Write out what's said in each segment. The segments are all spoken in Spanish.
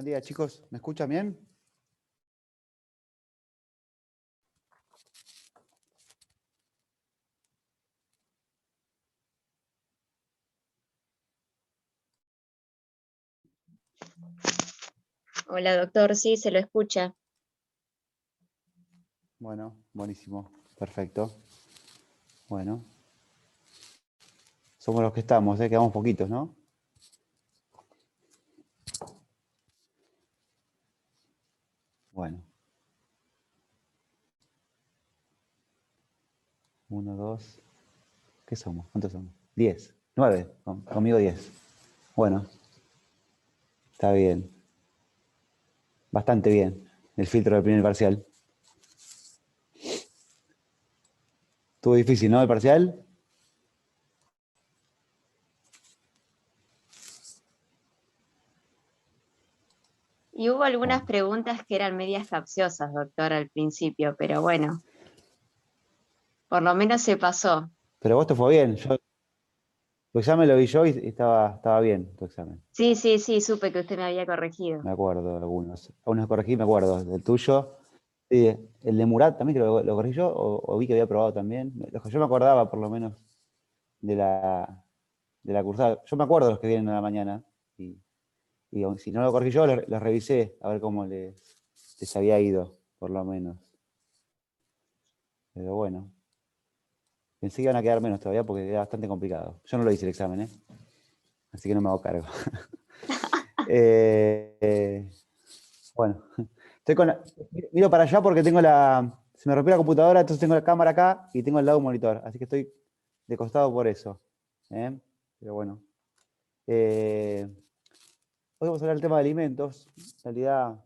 Buen día, chicos. ¿Me escuchan bien? Hola, doctor, sí, se lo escucha. Bueno, buenísimo. Perfecto. Bueno. Somos los que estamos, quedamos poquitos, ¿no? Bueno. 1, 2. ¿Qué somos? ¿Cuántos somos? 10. 9. Conmigo 10. Bueno. Está bien. Bastante bien. El filtro del primer parcial. Estuvo difícil, ¿no? El parcial. Y hubo algunas Bueno. preguntas que eran medias capciosas, doctor, al principio, pero bueno, por lo menos se pasó. Pero vos te fue bien. Tu examen lo vi yo y estaba bien tu examen. Sí, sí, sí, supe que usted me había corregido. Me acuerdo de algunos. Algunos corregí, me acuerdo. Del tuyo. Sí, el de Murat también creo que lo corregí yo o vi que había probado también. Los que yo me acordaba por lo menos de la cursada. Yo me acuerdo de los que vienen a la mañana. Y si no lo corregí yo, los revisé a ver cómo les había ido, por lo menos. Pero bueno. Pensé que iban a quedar menos todavía porque era bastante complicado. Yo no lo hice el examen, ¿eh? Así que no me hago cargo. Bueno. Miro para allá porque se me rompió la computadora, entonces tengo la cámara acá y tengo al lado un monitor. Así que estoy de costado por eso. ¿Eh? Pero bueno. Hoy vamos a hablar del tema de alimentos. En realidad,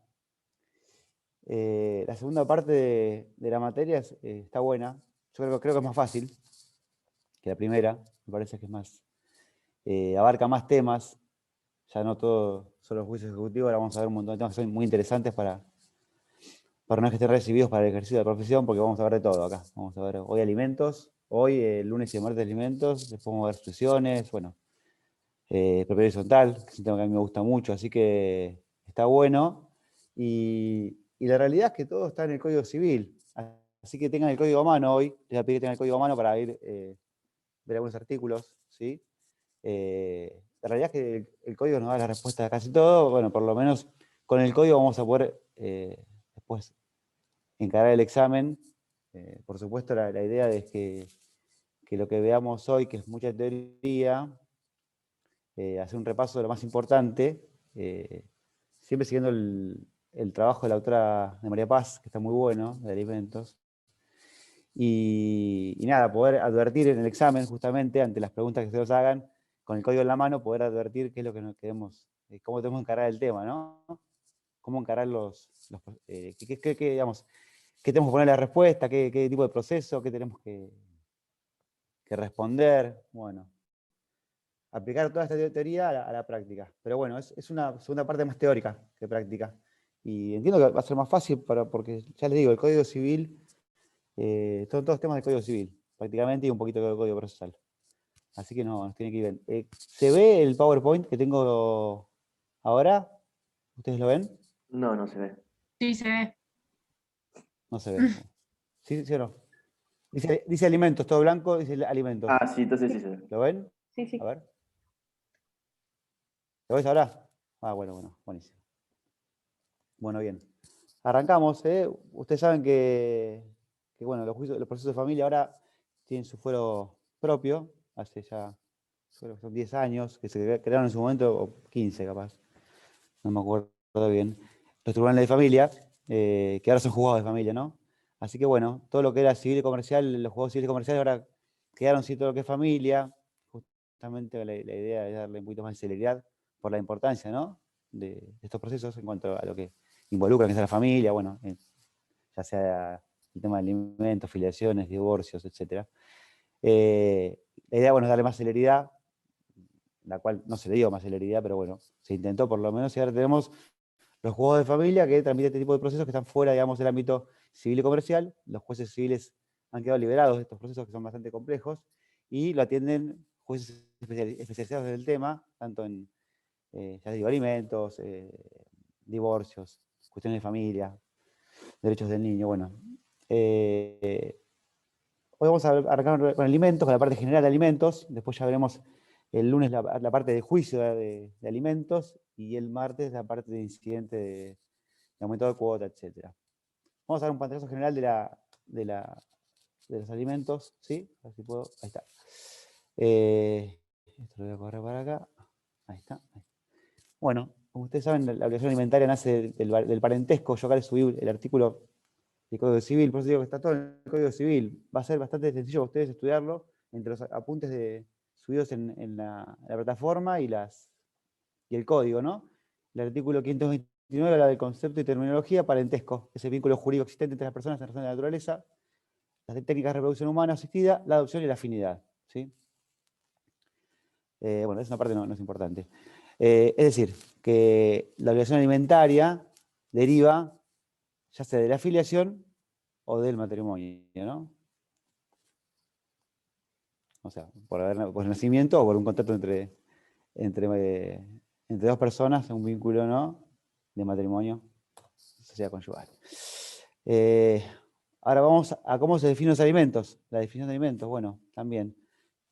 la segunda parte de la materia está buena. Yo creo que es más fácil que la primera. Me parece que es más, abarca más temas. Ya no todo solo juicio ejecutivo. Ahora vamos a ver un montón de temas que son muy interesantes para una que estén recibidos para el ejercicio de la profesión, porque vamos a ver de todo acá. Vamos a ver hoy alimentos, hoy el lunes y el martes alimentos, después vamos a ver expresiones, bueno, propiedad horizontal, que es un tema que a mí me gusta mucho, así que está bueno. Y la realidad es que todo está en el Código Civil, así que tengan el código a mano hoy, les voy a pedir que tengan el código a mano para ir ver algunos artículos, ¿sí? La realidad es que el código nos da la respuesta a casi todo, bueno, por lo menos con el código vamos a poder después encarar el examen. Por supuesto, la idea es que lo que veamos hoy, que es mucha teoría, hacer un repaso de lo más importante, siempre siguiendo el trabajo de la autora de María Paz, que está muy bueno, de alimentos. Y nada, poder advertir en el examen, justamente, ante las preguntas que se nos hagan, con el código en la mano, poder advertir qué es lo que nos queremos, cómo tenemos que encarar el tema, ¿no? Cómo encarar digamos, qué tenemos que poner la respuesta, qué tipo de proceso, qué tenemos que responder. Bueno, aplicar toda esta teoría a la práctica. Pero bueno, es una segunda parte más teórica que práctica. Y entiendo que va a ser más fácil porque, ya les digo, el Código Civil, son todos temas del Código Civil, prácticamente, y un poquito del Código Procesal. Así que no, nos tiene que ir bien. ¿Se ve el PowerPoint que tengo ahora? ¿Ustedes lo ven? No, no se ve. Sí, se ve. No se ve. ¿Sí, sí o no? Dice alimentos, todo blanco, dice alimentos. Ah, sí, entonces sí se ve. ¿Lo ven? Sí, sí. A ver. ¿Lo ves ahora? Ah, bueno, buenísimo. Bueno, bien. Arrancamos, ¿eh? Ustedes saben que bueno, los procesos de familia ahora tienen su fuero propio, hace ya, creo que son 10 años, que se crearon en su momento, o 15 capaz, no me acuerdo bien, los tribunales de familia, que ahora son juzgados de familia, ¿no? Así que bueno, todo lo que era civil y comercial, los juzgados civiles y comerciales ahora quedaron sin todo lo que es familia. Justamente la idea es darle un poquito más de celeridad por la importancia, ¿no? De estos procesos en cuanto a lo que involucran, que es la familia, bueno, ya sea el tema de alimentos, filiaciones, divorcios, etc. La idea, bueno, es darle más celeridad, la cual no se le dio más celeridad, pero bueno, se intentó por lo menos, y ahora tenemos los juzgados de familia que transmiten este tipo de procesos que están fuera, digamos, del ámbito civil y comercial. Los jueces civiles han quedado liberados de estos procesos que son bastante complejos y lo atienden jueces especializados en el tema, tanto en, ya digo, alimentos, divorcios, cuestiones de familia, derechos del niño. Bueno, hoy vamos a arrancar con alimentos, con la parte general de alimentos. Después ya veremos el lunes la parte de juicio de alimentos y el martes la parte de incidente de aumento de cuota, etc. Vamos a dar un pantallazo general de los alimentos. ¿Sí? A ver si puedo. Ahí está. Esto lo voy a correr para acá. Ahí está. Bueno, como ustedes saben, la obligación alimentaria nace del parentesco. Yo acá les subí el artículo del Código Civil, por eso digo que está todo en el Código Civil. Va a ser bastante sencillo para ustedes estudiarlo entre los apuntes subidos en la plataforma y el código, ¿no? El artículo 529 habla del concepto y terminología parentesco, ese vínculo jurídico existente entre las personas en razón de la naturaleza, las técnicas de reproducción humana asistida, la adopción y la afinidad. ¿Sí? Bueno, esa parte no es importante. Es decir, que la obligación alimentaria deriva ya sea de la afiliación o del matrimonio, ¿no? O sea, por nacimiento o por un contrato entre dos personas, un vínculo, ¿no?, de matrimonio, sociedad conyugal. Ahora vamos a cómo se definen los alimentos. La definición de alimentos, bueno, también.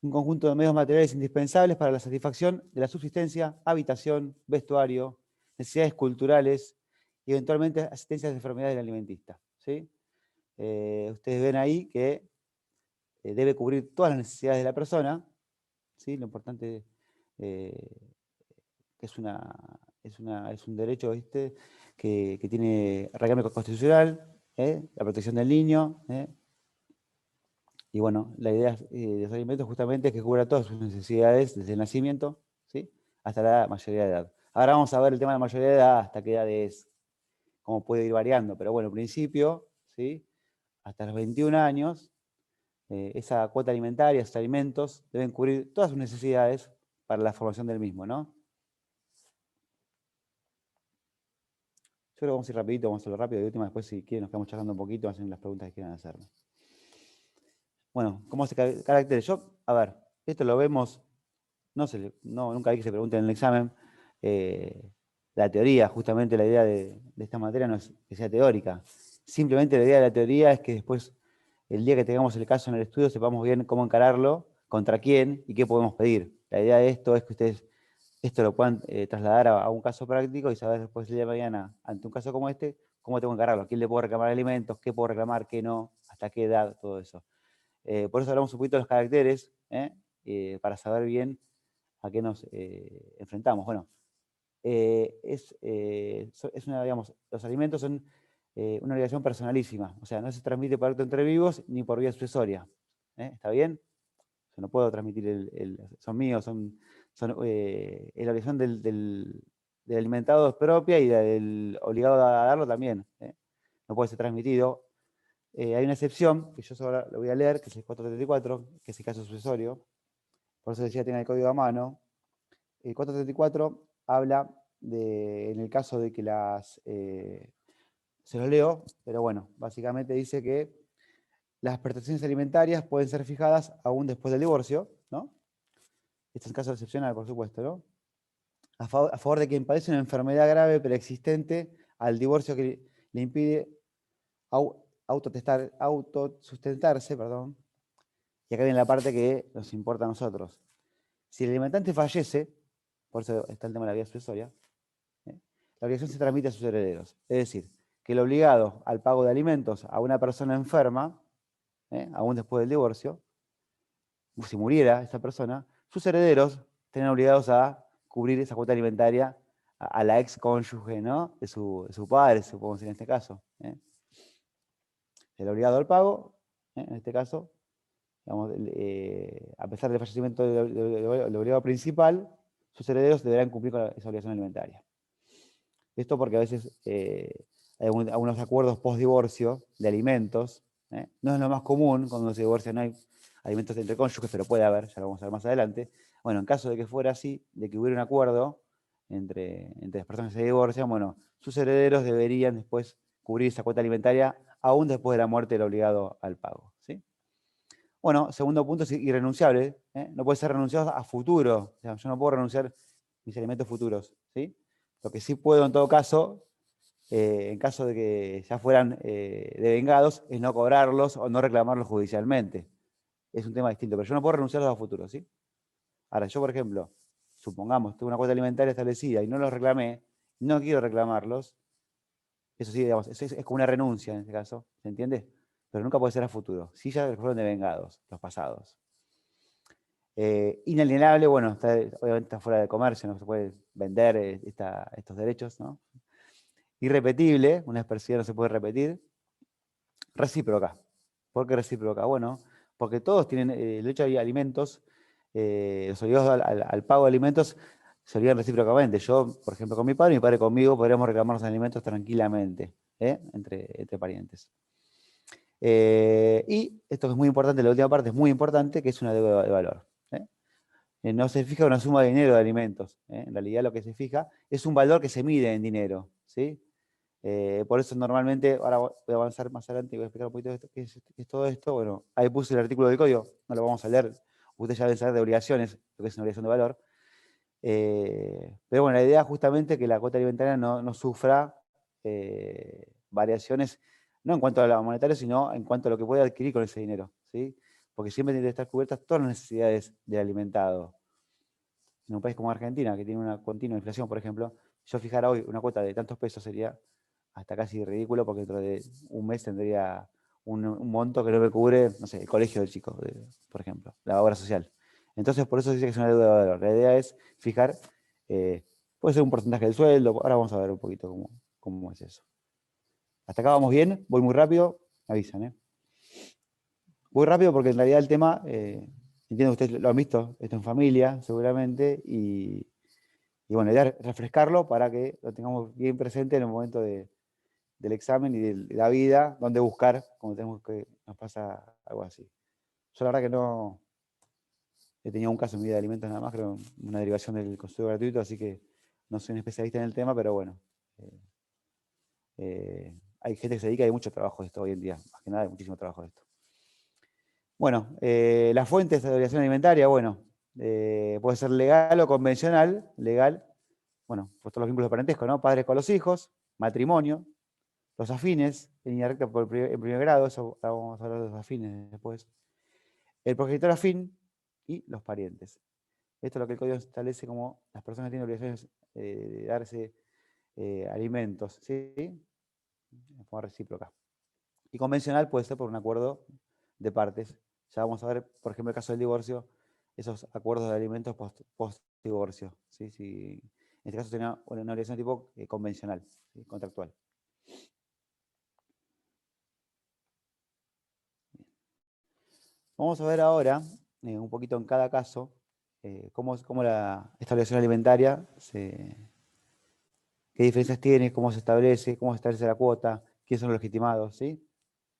Un conjunto de medios materiales indispensables para la satisfacción de la subsistencia, habitación, vestuario, necesidades culturales y eventualmente asistencia de enfermedades del alimentista. ¿Sí? Ustedes ven ahí que debe cubrir todas las necesidades de la persona. ¿Sí? Lo importante que es un derecho, ¿viste?, que tiene reclamo constitucional, la protección del niño. Y bueno, la idea de los alimentos justamente es que cubra todas sus necesidades desde el nacimiento, ¿sí?, hasta la mayoría de edad. Ahora vamos a ver el tema de la mayoría de edad, hasta qué edad es, cómo puede ir variando, pero bueno, en principio, ¿sí?, hasta los 21 años, esa cuota alimentaria, esos alimentos, deben cubrir todas sus necesidades para la formación del mismo, ¿no? Yo creo que vamos a ir rapidito, vamos a hacerlo rápido, de última después si quieren nos quedamos charlando un poquito, hacen las preguntas que quieran hacerme. Bueno, ¿cómo se caracteriza? A ver, esto lo vemos, nunca hay que se pregunte en el examen, la teoría, justamente la idea de esta materia no es que sea teórica, simplemente la idea de la teoría es que después, el día que tengamos el caso en el estudio, sepamos bien cómo encararlo, contra quién y qué podemos pedir. La idea de esto es que ustedes esto lo puedan trasladar a un caso práctico y saber después el día de mañana, ante un caso como este, cómo tengo que encararlo, a quién le puedo reclamar alimentos, qué puedo reclamar, qué no, hasta qué edad, todo eso. Por eso hablamos un poquito de los caracteres, para saber bien a qué nos enfrentamos. Bueno, los alimentos son una obligación personalísima, o sea, no se transmite por acto entre vivos ni por vía sucesoria. ¿Está bien? Yo no puedo transmitir son míos, es la obligación del alimentado es propia y del obligado a darlo también. No puede ser transmitido. Hay una excepción, que yo ahora lo voy a leer, que es el 434, que es el caso sucesorio. Por eso decía, tiene el código a mano. El 434 habla en el caso de que se los leo, pero bueno, básicamente dice que las prestaciones alimentarias pueden ser fijadas aún después del divorcio, ¿no? Este es un caso excepcional, por supuesto, ¿no? A favor de quien padece una enfermedad grave preexistente al divorcio que le impide autosustentarse, perdón. Y acá viene la parte que nos importa a nosotros. Si el alimentante fallece, por eso está el tema de la vía sucesoria, la obligación se transmite a sus herederos. Es decir, que el obligado al pago de alimentos a una persona enferma, aún después del divorcio, si muriera esa persona, sus herederos estarían obligados a cubrir esa cuota alimentaria a la ex cónyuge, ¿no?, de su padre, supongo en este caso. El obligado al pago, en este caso, digamos, a pesar del fallecimiento del obligado principal, sus herederos deberán cumplir con esa obligación alimentaria. Esto porque a veces hay algunos acuerdos post-divorcio de alimentos. No es lo más común, cuando se divorcia no hay alimentos entre cónyuges, pero puede haber, ya lo vamos a ver más adelante. Bueno, en caso de que fuera así, de que hubiera un acuerdo entre las personas que se divorcian, bueno, sus herederos deberían después cubrir esa cuota alimentaria aún después de la muerte del obligado al pago. ¿Sí? Bueno, segundo punto es irrenunciable. No puede ser renunciado a futuro. O sea, yo no puedo renunciar a mis alimentos futuros. ¿Sí? Lo que sí puedo en todo caso en caso de que ya fueran devengados, es no cobrarlos o no reclamarlos judicialmente. Es un tema distinto, pero yo no puedo renunciarlos a futuro, ¿sí? Ahora, yo, por ejemplo, supongamos, tengo una cuota alimentaria establecida y no los reclamé, no quiero reclamarlos, eso sí, digamos, es como una renuncia en este caso, ¿se entiende? Pero nunca puede ser a futuro. Sí, ya fueron devengados, los pasados. Inalienable, bueno, obviamente está fuera de comercio, no se puede vender estos derechos, ¿no? Irrepetible, una expresión no se puede repetir. Recíproca. ¿Por qué recíproca? Bueno, porque todos tienen el hecho de alimentos, los obligados al pago de alimentos se obligan recíprocamente. Yo, por ejemplo, con mi padre conmigo, podríamos reclamar los alimentos tranquilamente, entre parientes. Y esto que es muy importante, la última parte es muy importante, que es una deuda de valor. No se fija una suma de dinero de alimentos. En realidad lo que se fija es un valor que se mide en dinero, ¿sí? Por eso normalmente, ahora voy a avanzar más adelante y voy a explicar un poquito qué es todo esto. Bueno, ahí puse el artículo del código, no lo vamos a leer. Ustedes ya deben saber de obligaciones, lo que es una obligación de valor. Pero bueno, la idea es justamente que la cuota alimentaria no sufra variaciones, no en cuanto a lo monetario, sino en cuanto a lo que puede adquirir con ese dinero, ¿sí? Porque siempre tienen que estar cubiertas todas las necesidades del alimentado. En un país como Argentina, que tiene una continua inflación, por ejemplo, yo fijara hoy una cuota de tantos pesos sería hasta casi ridículo, porque dentro de un mes tendría un monto que no me cubre, no sé, el colegio del chico, por ejemplo, la obra social. Entonces, por eso dice que es una deuda de valor. La idea es fijar, puede ser un porcentaje del sueldo, ahora vamos a ver un poquito cómo es eso. Hasta acá vamos bien, voy muy rápido, me avisan, ¿eh? Voy rápido porque en realidad el tema, entiendo que ustedes lo han visto, esto en familia, seguramente, y bueno, la idea es refrescarlo para que lo tengamos bien presente en el momento del examen y de la vida, dónde buscar cuando tenemos que nos pasa algo así. Yo la verdad que no he tenido un caso en mi vida de alimentos nada más, creo una derivación del consultorio gratuito, así que no soy un especialista en el tema, pero bueno. Hay gente que se dedica y hay mucho trabajo de esto hoy en día, más que nada hay muchísimo trabajo de esto. Bueno, las fuentes de obligación alimentaria, bueno, puede ser legal o convencional. Legal, bueno, pues todos los vínculos de parentesco, ¿no? Padres con los hijos, matrimonio, los afines, en línea recta en primer grado, eso vamos a hablar de los afines después. El progenitor afín y los parientes. Esto es lo que el código establece como las personas que tienen obligaciones de darse alimentos, ¿sí? De forma recíproca. Y convencional puede ser por un acuerdo de partes. Ya vamos a ver, por ejemplo, el caso del divorcio, esos acuerdos de alimentos post-divorcio. ¿Sí? En este caso sería una obligación de tipo convencional, ¿sí? Contractual. Vamos a ver ahora, un poquito en cada caso, cómo esta obligación alimentaria, qué diferencias tiene, cómo se establece la cuota, quiénes son los legitimados, ¿sí?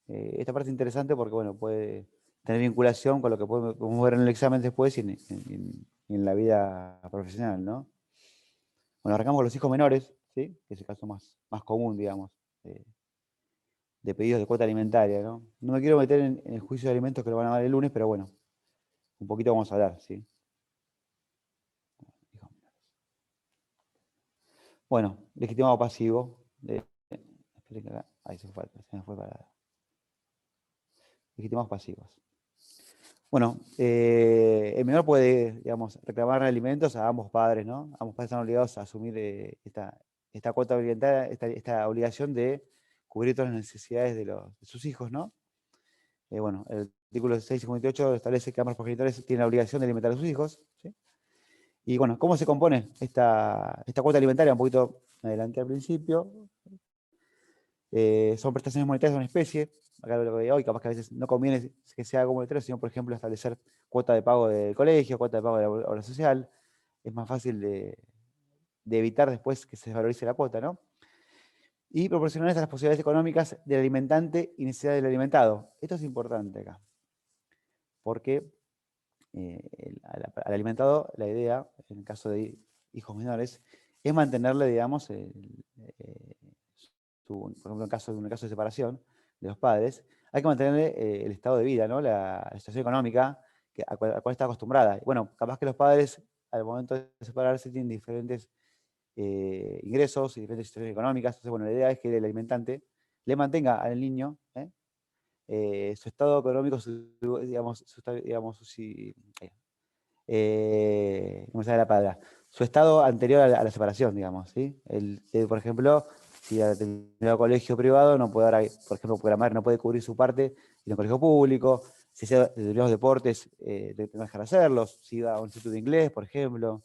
Esta parte es interesante porque, bueno, puede tener vinculación con lo que podemos ver en el examen después y en la vida profesional, ¿no? Bueno, arrancamos con los hijos menores, ¿sí? Que es el caso más común, digamos, de pedidos de cuota alimentaria, ¿no? No me quiero meter en el juicio de alimentos que lo van a dar el lunes, pero bueno, un poquito vamos a hablar, ¿sí? Bueno, legitimado pasivo. Esperen que acá, ahí se me fue para. Legitimados pasivos. Bueno, el menor puede, digamos, reclamar alimentos a ambos padres, ¿no? Ambos padres están obligados a asumir esta cuota alimentaria, esta obligación de cubrir todas las necesidades de sus hijos, ¿no? Bueno, el artículo 658 establece que ambos progenitores tienen la obligación de alimentar a sus hijos, ¿sí? Y bueno, ¿cómo se compone esta cuota alimentaria? Un poquito adelante al principio. Son prestaciones monetarias de una especie. Acá lo que hoy, capaz que a veces no conviene que sea algo monetario, sino, por ejemplo, establecer cuota de pago del colegio, cuota de pago de la obra social. Es más fácil de evitar después que se desvalorice la cuota, ¿no? Y proporcionar las posibilidades económicas del alimentante y necesidades del alimentado. Esto es importante acá, porque al alimentado, la idea, en el caso de hijos menores, es mantenerle, digamos, por ejemplo, en el caso de separación de los padres, hay que mantenerle el estado de vida, ¿no? La situación económica a cual está acostumbrada. Bueno, capaz que los padres, al momento de separarse, tienen diferentes ingresos y diferentes situaciones económicas. Entonces, bueno, la idea es que el alimentante le mantenga al niño su estado económico, no me sale la palabra, su estado anterior a la separación, digamos, ¿sí? Por ejemplo, si ha tenido colegio privado, no puede dar, por ejemplo, porque la madre no puede cubrir su parte en el colegio público, si hace determinados deportes, debe dejar de hacerlos, si va a un instituto de inglés, por ejemplo.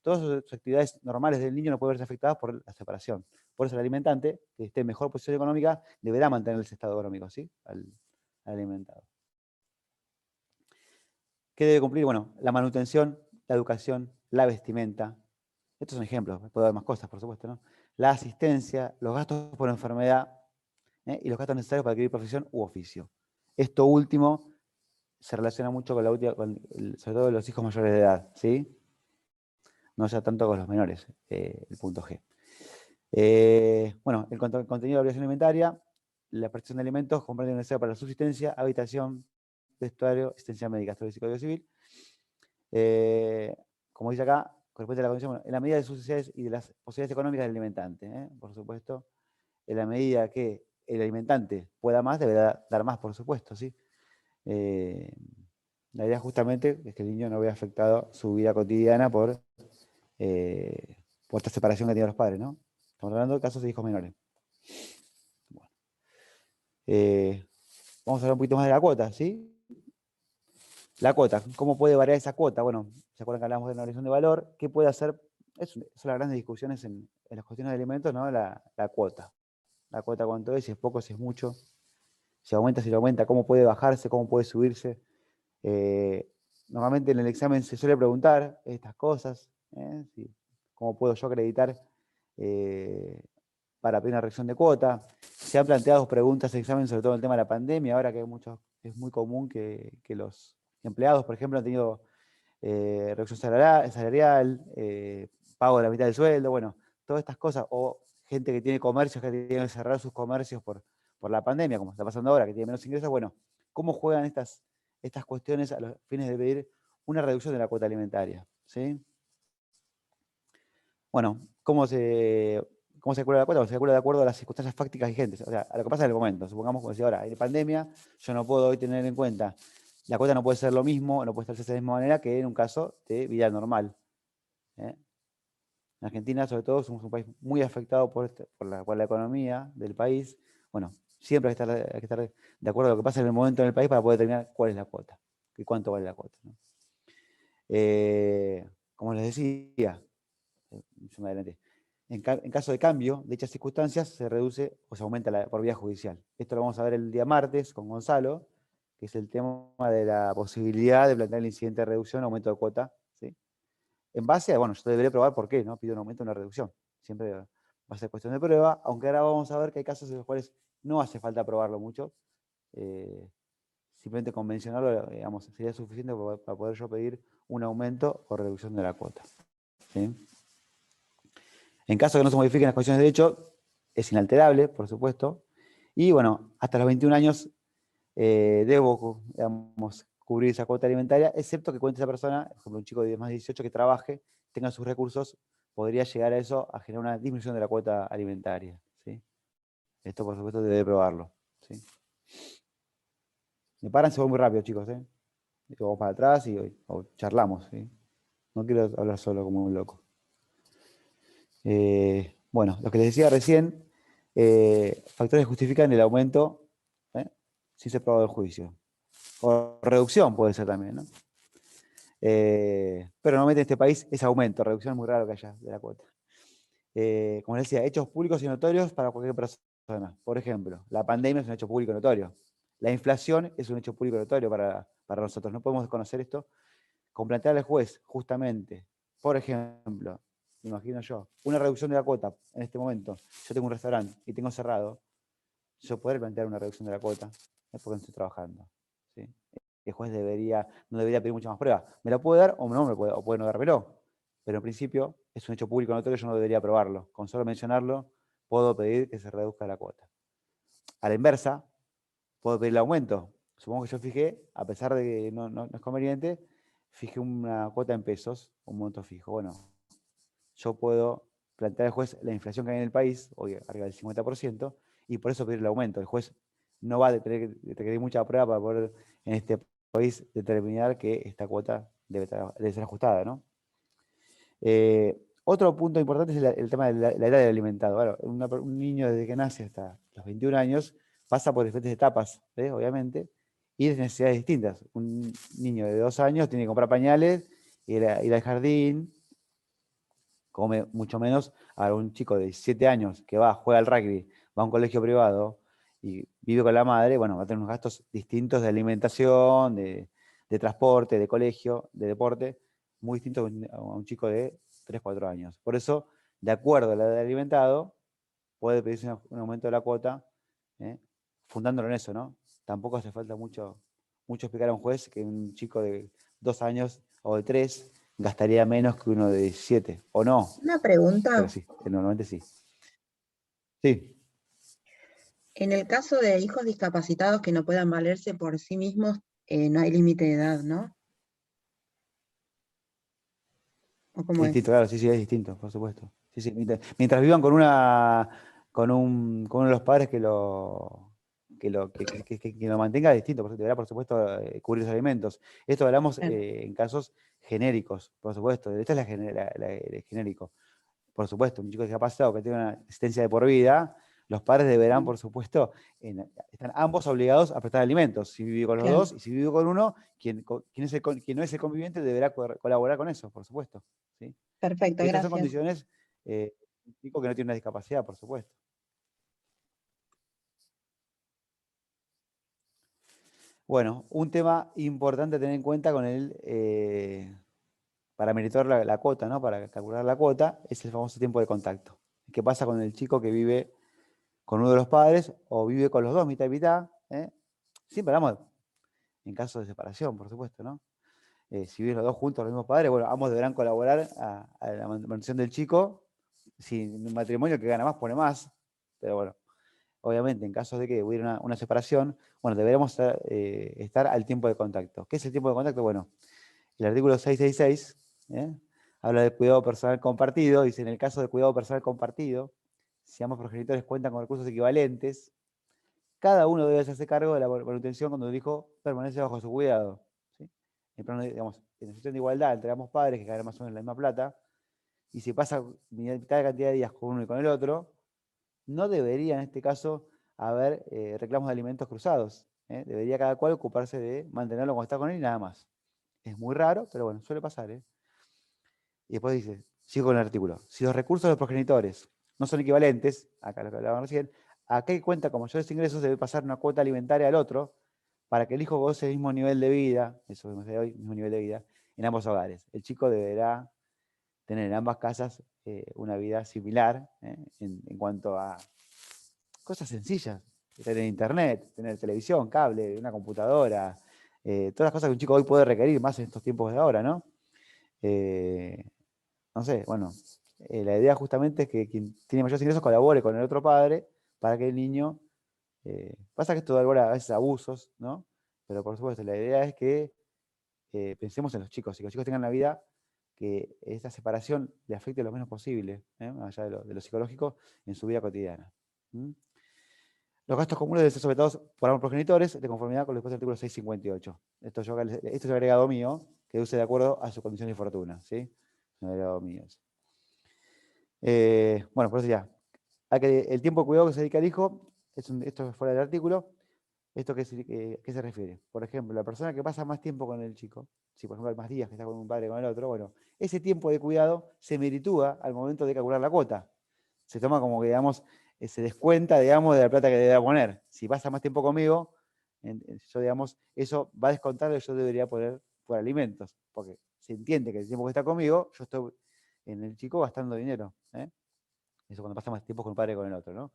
Todas sus actividades normales del niño no pueden verse afectadas por la separación. Por eso el alimentante, que esté en mejor posición económica, deberá mantener ese estado económico, ¿sí? Al alimentado. ¿Qué debe cumplir? Bueno, la manutención, la educación, la vestimenta. Estos son ejemplos, puedo dar más cosas, por supuesto, ¿no? La asistencia, los gastos por enfermedad y los gastos necesarios para adquirir profesión u oficio. Esto último se relaciona mucho con sobre todo los hijos mayores de edad, ¿sí? No ya tanto con los menores, el punto G. Bueno, el contenido de la obligación alimentaria, la prestación de alimentos comprende lo necesario para la subsistencia, habitación, vestuario, asistencia médica, estado físico y civil. Como dice acá, corresponde a la condición, bueno, en la medida de sus necesidades y de las posibilidades económicas del alimentante, por supuesto, en la medida que el alimentante pueda más, deberá dar más, por supuesto, ¿sí? La idea justamente es que el niño no vea afectado su vida cotidiana por esta separación que tienen los padres, ¿no? Estamos hablando de casos de hijos menores. Bueno. Vamos a hablar un poquito más de la cuota, ¿sí? La cuota, ¿cómo puede variar esa cuota? Bueno, ¿se acuerdan que hablamos de una variación de valor? ¿Qué puede hacer? Son las grandes discusiones en las cuestiones de alimentos, ¿no? La cuota. La cuota cuánto es, si es poco, si es mucho. Si aumenta, si no aumenta, cómo puede bajarse, cómo puede subirse. Normalmente en el examen se suele preguntar estas cosas, cómo puedo yo acreditar para pedir una reducción de cuota. Se han planteado preguntas en examen sobre todo el tema de la pandemia, ahora que es muy común que los empleados, por ejemplo, han tenido reducción salarial, pago de la mitad del sueldo, bueno, todas estas cosas, o gente que tiene comercios que tienen que cerrar sus comercios por la pandemia, como está pasando ahora, que tiene menos ingresos, bueno, ¿cómo juegan estas cuestiones a los fines de pedir una reducción de la cuota alimentaria? ¿Sí? Bueno, ¿cómo se calcula la cuota? Bueno, se calcula de acuerdo a las circunstancias fácticas vigentes, o sea, a lo que pasa en el momento. Supongamos, como decía ahora, hay pandemia, yo no puedo hoy tener en cuenta, la cuota no puede ser lo mismo, no puede estarse de la misma manera que en un caso de vida normal. En Argentina, sobre todo, somos un país muy afectado por la economía del país. Bueno, siempre hay que estar de acuerdo a lo que pasa en el momento en el país para poder determinar cuál es la cuota y cuánto vale la cuota, ¿no? Como les decía, yo me adelanté. En caso de cambio de dichas circunstancias, se reduce o se aumenta por vía judicial. Esto lo vamos a ver el día martes con Gonzalo, que es el tema de la posibilidad de plantear el incidente de reducción o aumento de cuota, ¿sí? En base a, bueno, yo debería probar por qué, ¿no? Pido un aumento o una reducción. Siempre va a ser cuestión de prueba, aunque ahora vamos a ver que hay casos en los cuales no hace falta probarlo mucho. Simplemente con mencionarlo, digamos, sería suficiente para poder yo pedir un aumento o reducción de la cuota, ¿sí? En caso de que no se modifiquen las condiciones de hecho, es inalterable, por supuesto. Y bueno, hasta los 21 años debo, digamos, cubrir esa cuota alimentaria, excepto que cuente esa persona, por ejemplo, un chico de más de 18 que trabaje, tenga sus recursos, podría llegar a eso, a generar una disminución de la cuota alimentaria, ¿sí? Esto, por supuesto, debe probarlo, ¿sí? Me paran, se va muy rápido, chicos, ¿eh? Vamos para atrás y charlamos, ¿sí? No quiero hablar solo como un loco. Bueno, lo que les decía recién, factores que justifican el aumento sin ser probado el juicio. O reducción puede ser también, ¿no? Pero normalmente en este país es aumento, reducción es muy raro que haya de la cuota. Como les decía, hechos públicos y notorios para cualquier persona. Por ejemplo, la pandemia es un hecho público y notorio. La inflación es un hecho público y notorio para nosotros. No podemos desconocer esto. Con plantearle al juez, justamente, por ejemplo, imagino yo, una reducción de la cuota en este momento. Yo tengo un restaurante y tengo cerrado. Yo podré plantear una reducción de la cuota, es porque no estoy trabajando, ¿sí? El juez no debería pedir mucha más prueba. ¿Me la puede dar o no me puede, o puede no dármelo? Pero en principio es un hecho público notorio, yo no debería aprobarlo. Con solo mencionarlo, puedo pedir que se reduzca la cuota. A la inversa, puedo pedir el aumento. Supongo que yo fijé, a pesar de que no es conveniente, fijé una cuota en pesos, un monto fijo. Bueno, yo puedo plantear al juez la inflación que hay en el país, hoy arriba del 50%, y por eso pedir el aumento. El juez no va a tener que requerir mucha prueba para poder en este país determinar que esta cuota debe ser ajustada, ¿no? Otro punto importante es el tema de la edad del alimentado. Bueno, un niño desde que nace hasta los 21 años pasa por diferentes etapas, obviamente, y de necesidades distintas. Un niño de 2 años tiene que comprar pañales, ir al jardín, come mucho menos a un chico de 17 años que juega al rugby, va a un colegio privado y vive con la madre, bueno, va a tener unos gastos distintos de alimentación, de transporte, de colegio, de deporte, muy distintos a un chico de 3, 4 años. Por eso, de acuerdo a la edad del alimentado, puede pedirse un aumento de la cuota, fundándolo en eso, ¿no? Tampoco hace falta mucho explicar a un juez que un chico de 2 años o de 3 gastaría menos que uno de 17, o no, Una pregunta. pero sí, normalmente sí. Sí, En el caso de hijos discapacitados que no puedan valerse por sí mismos, no hay límite de edad, ¿no? ¿O es cómo es? distinto, claro, sí, es distinto, por supuesto. Sí, sí, mientras vivan con uno de los padres que lo mantenga, es distinto, deberá, por supuesto, cubrir los alimentos. Esto hablamos Claro. en casos genéricos, por supuesto. Esto es el genérico. Por supuesto, un chico discapacitado que tenga una asistencia de por vida, los padres deberán, por supuesto, están ambos obligados a prestar alimentos. Si vive con los Claro. dos y si vive con uno, quien no es el conviviente deberá colaborar con eso, por supuesto. ¿Sí? Perfecto, Estas son gracias. condiciones, un chico que no tiene una discapacidad, por supuesto. Bueno, un tema importante a tener en cuenta para monitorear la cuota, ¿no? Para calcular la cuota, es el famoso tiempo de contacto. ¿Qué pasa con el chico que vive con uno de los padres o vive con los dos, mitad y mitad? Siempre hablamos en caso de separación, por supuesto, ¿no? Si viven los dos juntos, los mismos padres, bueno, ambos deberán colaborar a la manutención del chico. Si en un matrimonio que gana más, pone más. Pero bueno, obviamente, en caso de que hubiera una separación, bueno, deberemos estar al tiempo de contacto. ¿Qué es el tiempo de contacto? Bueno, el artículo 666 habla de cuidado personal compartido. Dice, en el caso de cuidado personal compartido, si ambos progenitores cuentan con recursos equivalentes, cada uno debe hacerse cargo de la manutención cuando el hijo permanece bajo su cuidado. ¿Sí? Digamos, en situación de igualdad entre ambos padres, que ganan más o menos la misma plata, y si pasa mitad de cantidad de días con uno y con el otro, no debería en este caso haber reclamos de alimentos cruzados. Debería cada cual ocuparse de mantenerlo cuando está con él y nada más. Es muy raro, pero bueno, suele pasar. Y después dice, sigo con el artículo, si los recursos de los progenitores no son equivalentes, acá lo que hablaban recién, aquel que cuenta con mayores ingresos debe pasar una cuota alimentaria al otro para que el hijo goce el mismo nivel de vida, eso vemos de hoy, mismo nivel de vida, en ambos hogares. El chico deberá tener en ambas casas una vida similar en cuanto a cosas sencillas, tener internet, tener televisión, cable, una computadora, todas las cosas que un chico hoy puede requerir, más en estos tiempos de ahora, ¿no? No sé, bueno, la idea justamente es que quien tiene mayores ingresos colabore con el otro padre para que el niño, pasa que esto da lugar a veces a abusos, ¿no? Pero por supuesto, la idea es que pensemos en los chicos y que los chicos tengan la vida que esta separación le afecte lo menos posible, más allá de lo psicológico, en su vida cotidiana. ¿Mm? Los gastos comunes deben ser soportados por ambos progenitores de conformidad con lo dispuesto en el artículo 658. Esto es agregado mío, que use de acuerdo a su condición y fortuna. ¿Sí? Un agregado mío. Bueno, por eso ya. El tiempo de cuidado que se dedica al hijo, esto es fuera del artículo. ¿Esto qué se refiere? Por ejemplo, la persona que pasa más tiempo con el chico, si por ejemplo hay más días que está con un padre y con el otro, bueno, ese tiempo de cuidado se meritúa al momento de calcular la cuota. Se toma como que, digamos, se descuenta, digamos, de la plata que debe poner. Si pasa más tiempo conmigo, yo, digamos, eso va a descontar lo que yo debería poner por alimentos, porque se entiende que el tiempo que está conmigo, yo estoy en el chico gastando dinero. Eso cuando pasa más tiempo con un padre que con el otro, ¿no?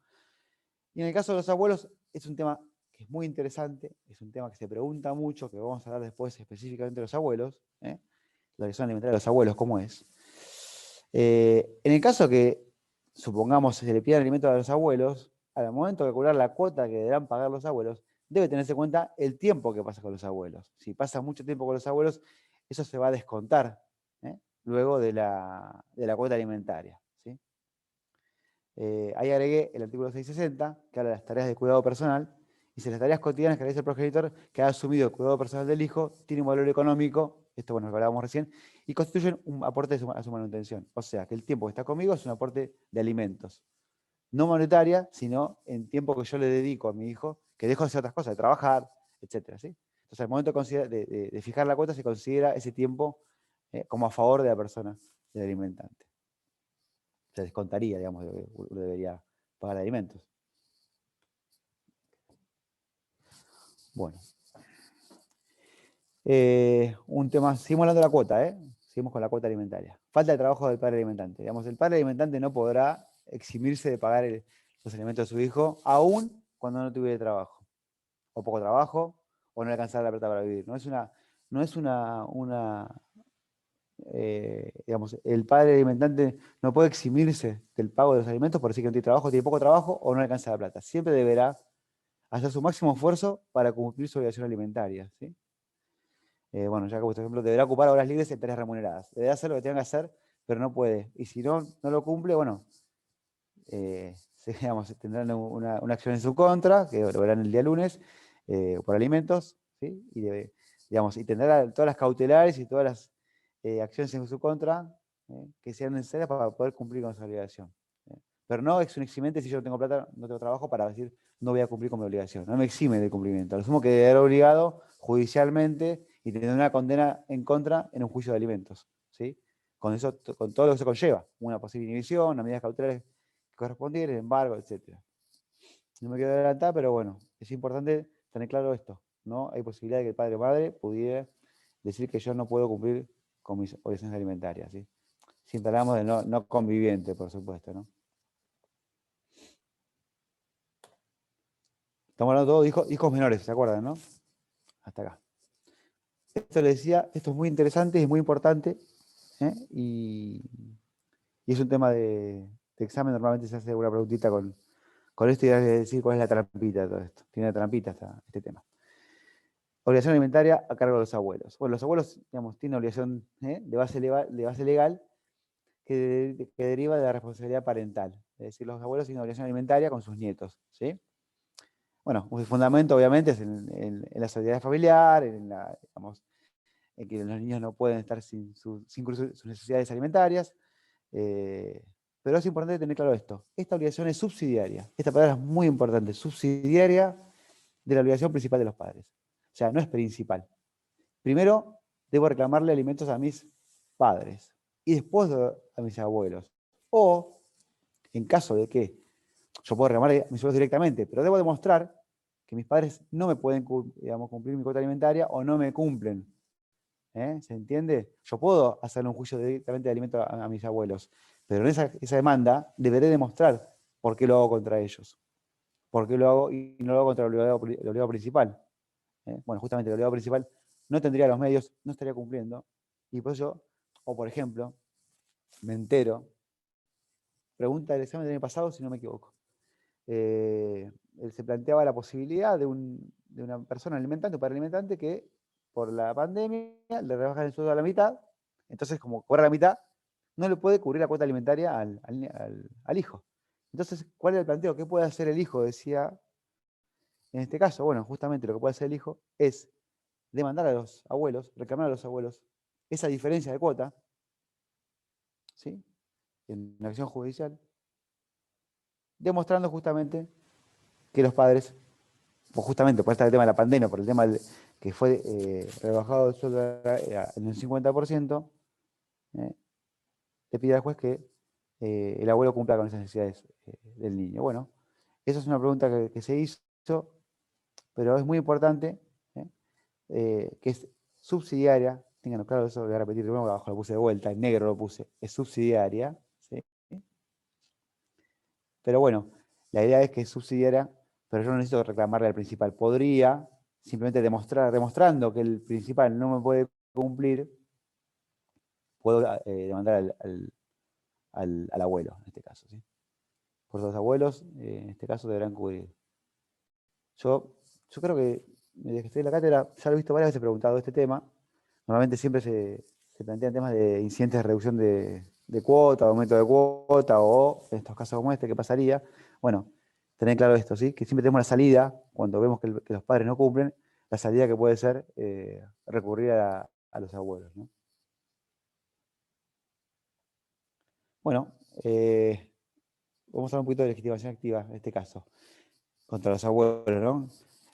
Y en el caso de los abuelos, es un tema que es muy interesante, es un tema que se pregunta mucho, que vamos a hablar después específicamente de los abuelos, la decisión alimentaria de los abuelos, ¿cómo es? En el caso que, supongamos, se le pidan alimentos a los abuelos, al momento de calcular la cuota que deberán pagar los abuelos, debe tenerse en cuenta el tiempo que pasa con los abuelos. Si pasa mucho tiempo con los abuelos, eso se va a descontar luego de la cuota alimentaria. ¿Sí? Ahí agregué el artículo 660, que habla de las tareas de cuidado personal, y si las tareas cotidianas que realiza el progenitor que ha asumido el cuidado personal del hijo tienen un valor económico, esto bueno, lo que hablábamos recién, y constituyen un aporte a su manutención. O sea, que el tiempo que está conmigo es un aporte de alimentos. No monetaria, sino en tiempo que yo le dedico a mi hijo, que dejo de hacer otras cosas, de trabajar, etcétera, ¿sí? Entonces, al momento de fijar la cuota, se considera ese tiempo como a favor de la persona, del alimentante. Se descontaría, digamos, de lo que uno debería pagar de alimentos. Bueno. Un tema, seguimos hablando de la cuota, seguimos con la cuota alimentaria. Falta de trabajo del padre alimentante. Digamos, el padre alimentante no podrá eximirse de pagar los alimentos de su hijo, aún cuando no tuviera trabajo, o poco trabajo, o no le alcanzara la plata para vivir. Digamos, el padre alimentante no puede eximirse del pago de los alimentos por decir que no tiene trabajo, tiene poco trabajo o no le alcanza la plata. Siempre deberá hacer su máximo esfuerzo para cumplir su obligación alimentaria, ¿sí? Bueno, ya que por ejemplo, deberá ocupar horas libres en tareas remuneradas. Deberá hacer lo que tenga que hacer, pero no puede. Y si no lo cumple, bueno, digamos, tendrán una acción en su contra, que lo verán el día lunes, por alimentos, ¿sí? Y tendrá todas las cautelares y todas las acciones en su contra que sean necesarias para poder cumplir con su obligación. Pero no es un eximente si yo no tengo plata, no tengo trabajo para decir no voy a cumplir con mi obligación. No me exime del cumplimiento. Lo sumo que deberá obligado judicialmente y tener una condena en contra en un juicio de alimentos, ¿sí? Con eso, con todo lo que se conlleva, una posible inhibición, una medidas cautelares correspondieran, embargo, etc. No me quiero adelantar, pero bueno, es importante tener claro esto, ¿no? Hay posibilidad de que el padre o madre pudiera decir que yo no puedo cumplir con mis obligaciones alimentarias, ¿sí? Siempre hablamos de no conviviente, por supuesto, ¿no? Estamos hablando de hijos menores, ¿se acuerdan, no? Hasta acá. Esto le decía, esto es muy interesante, es muy importante, y es un tema de examen. Normalmente se hace una preguntita con esto y hay que decir cuál es la trampita de todo esto. Tiene una trampita este tema. Obligación alimentaria a cargo de los abuelos. Bueno, los abuelos, digamos, tienen obligación de base legal que deriva de la responsabilidad parental. Es decir, los abuelos tienen obligación alimentaria con sus nietos, ¿sí? Bueno, un fundamento obviamente es en la solidaridad familiar, digamos, en que los niños no pueden estar sin cubrir sus necesidades alimentarias, pero es importante tener claro esto. Esta obligación es subsidiaria. Esta palabra es muy importante, subsidiaria de la obligación principal de los padres. O sea, no es principal. Primero, debo reclamarle alimentos a mis padres y después a mis abuelos. O, en caso de que yo puedo reclamarle a mis abuelos directamente, pero debo demostrar que mis padres no me pueden, digamos, cumplir mi cuota alimentaria o no me cumplen. ¿Se entiende? Yo puedo hacerle un juicio directamente de alimento a mis abuelos, pero en esa demanda deberé demostrar por qué lo hago contra ellos. ¿Por qué lo hago y no lo hago contra el obligado principal? Bueno, justamente el obligado principal no tendría los medios, no estaría cumpliendo, y por eso, o por ejemplo, me entero, pregunta del examen del año pasado, si no me equivoco, se planteaba la posibilidad de una persona alimentante, un padre alimentante, que por la pandemia le rebajan el sueldo a la mitad, entonces como cobra la mitad, no le puede cubrir la cuota alimentaria al hijo. Entonces, ¿cuál es el planteo? ¿Qué puede hacer el hijo? Decía, en este caso, bueno, justamente lo que puede hacer el hijo es demandar a los abuelos, reclamar a los abuelos esa diferencia de cuota, ¿sí? En una acción judicial, demostrando justamente que los padres, pues justamente por este tema de la pandemia, por el tema que fue rebajado el sueldo en un 50%, le pide al juez que el abuelo cumpla con esas necesidades del niño. Bueno, esa es una pregunta que se hizo, pero es muy importante, que es subsidiaria. Tengan claro eso, lo voy a repetir de nuevo, abajo lo puse de vuelta, en negro lo puse, es subsidiaria, ¿sí? Pero bueno, la idea es que es subsidiaria, pero yo no necesito reclamarle al principal. Podría simplemente demostrando que el principal no me puede cumplir, puedo demandar al abuelo, en este caso, ¿sí? Por los abuelos, en este caso, deberán cubrir. Yo creo que desde que estoy en la cátedra, ya lo he visto varias veces preguntado este tema. Normalmente siempre se plantean temas de incidentes de reducción de de cuota, aumento de cuota, o en estos casos como este, ¿qué pasaría? Bueno, tener claro esto, ¿sí? Que siempre tenemos la salida, cuando vemos que los padres no cumplen, la salida que puede ser recurrir a los abuelos, ¿no? Bueno, vamos a hablar un poquito de legitimación activa en este caso, contra los abuelos, ¿no?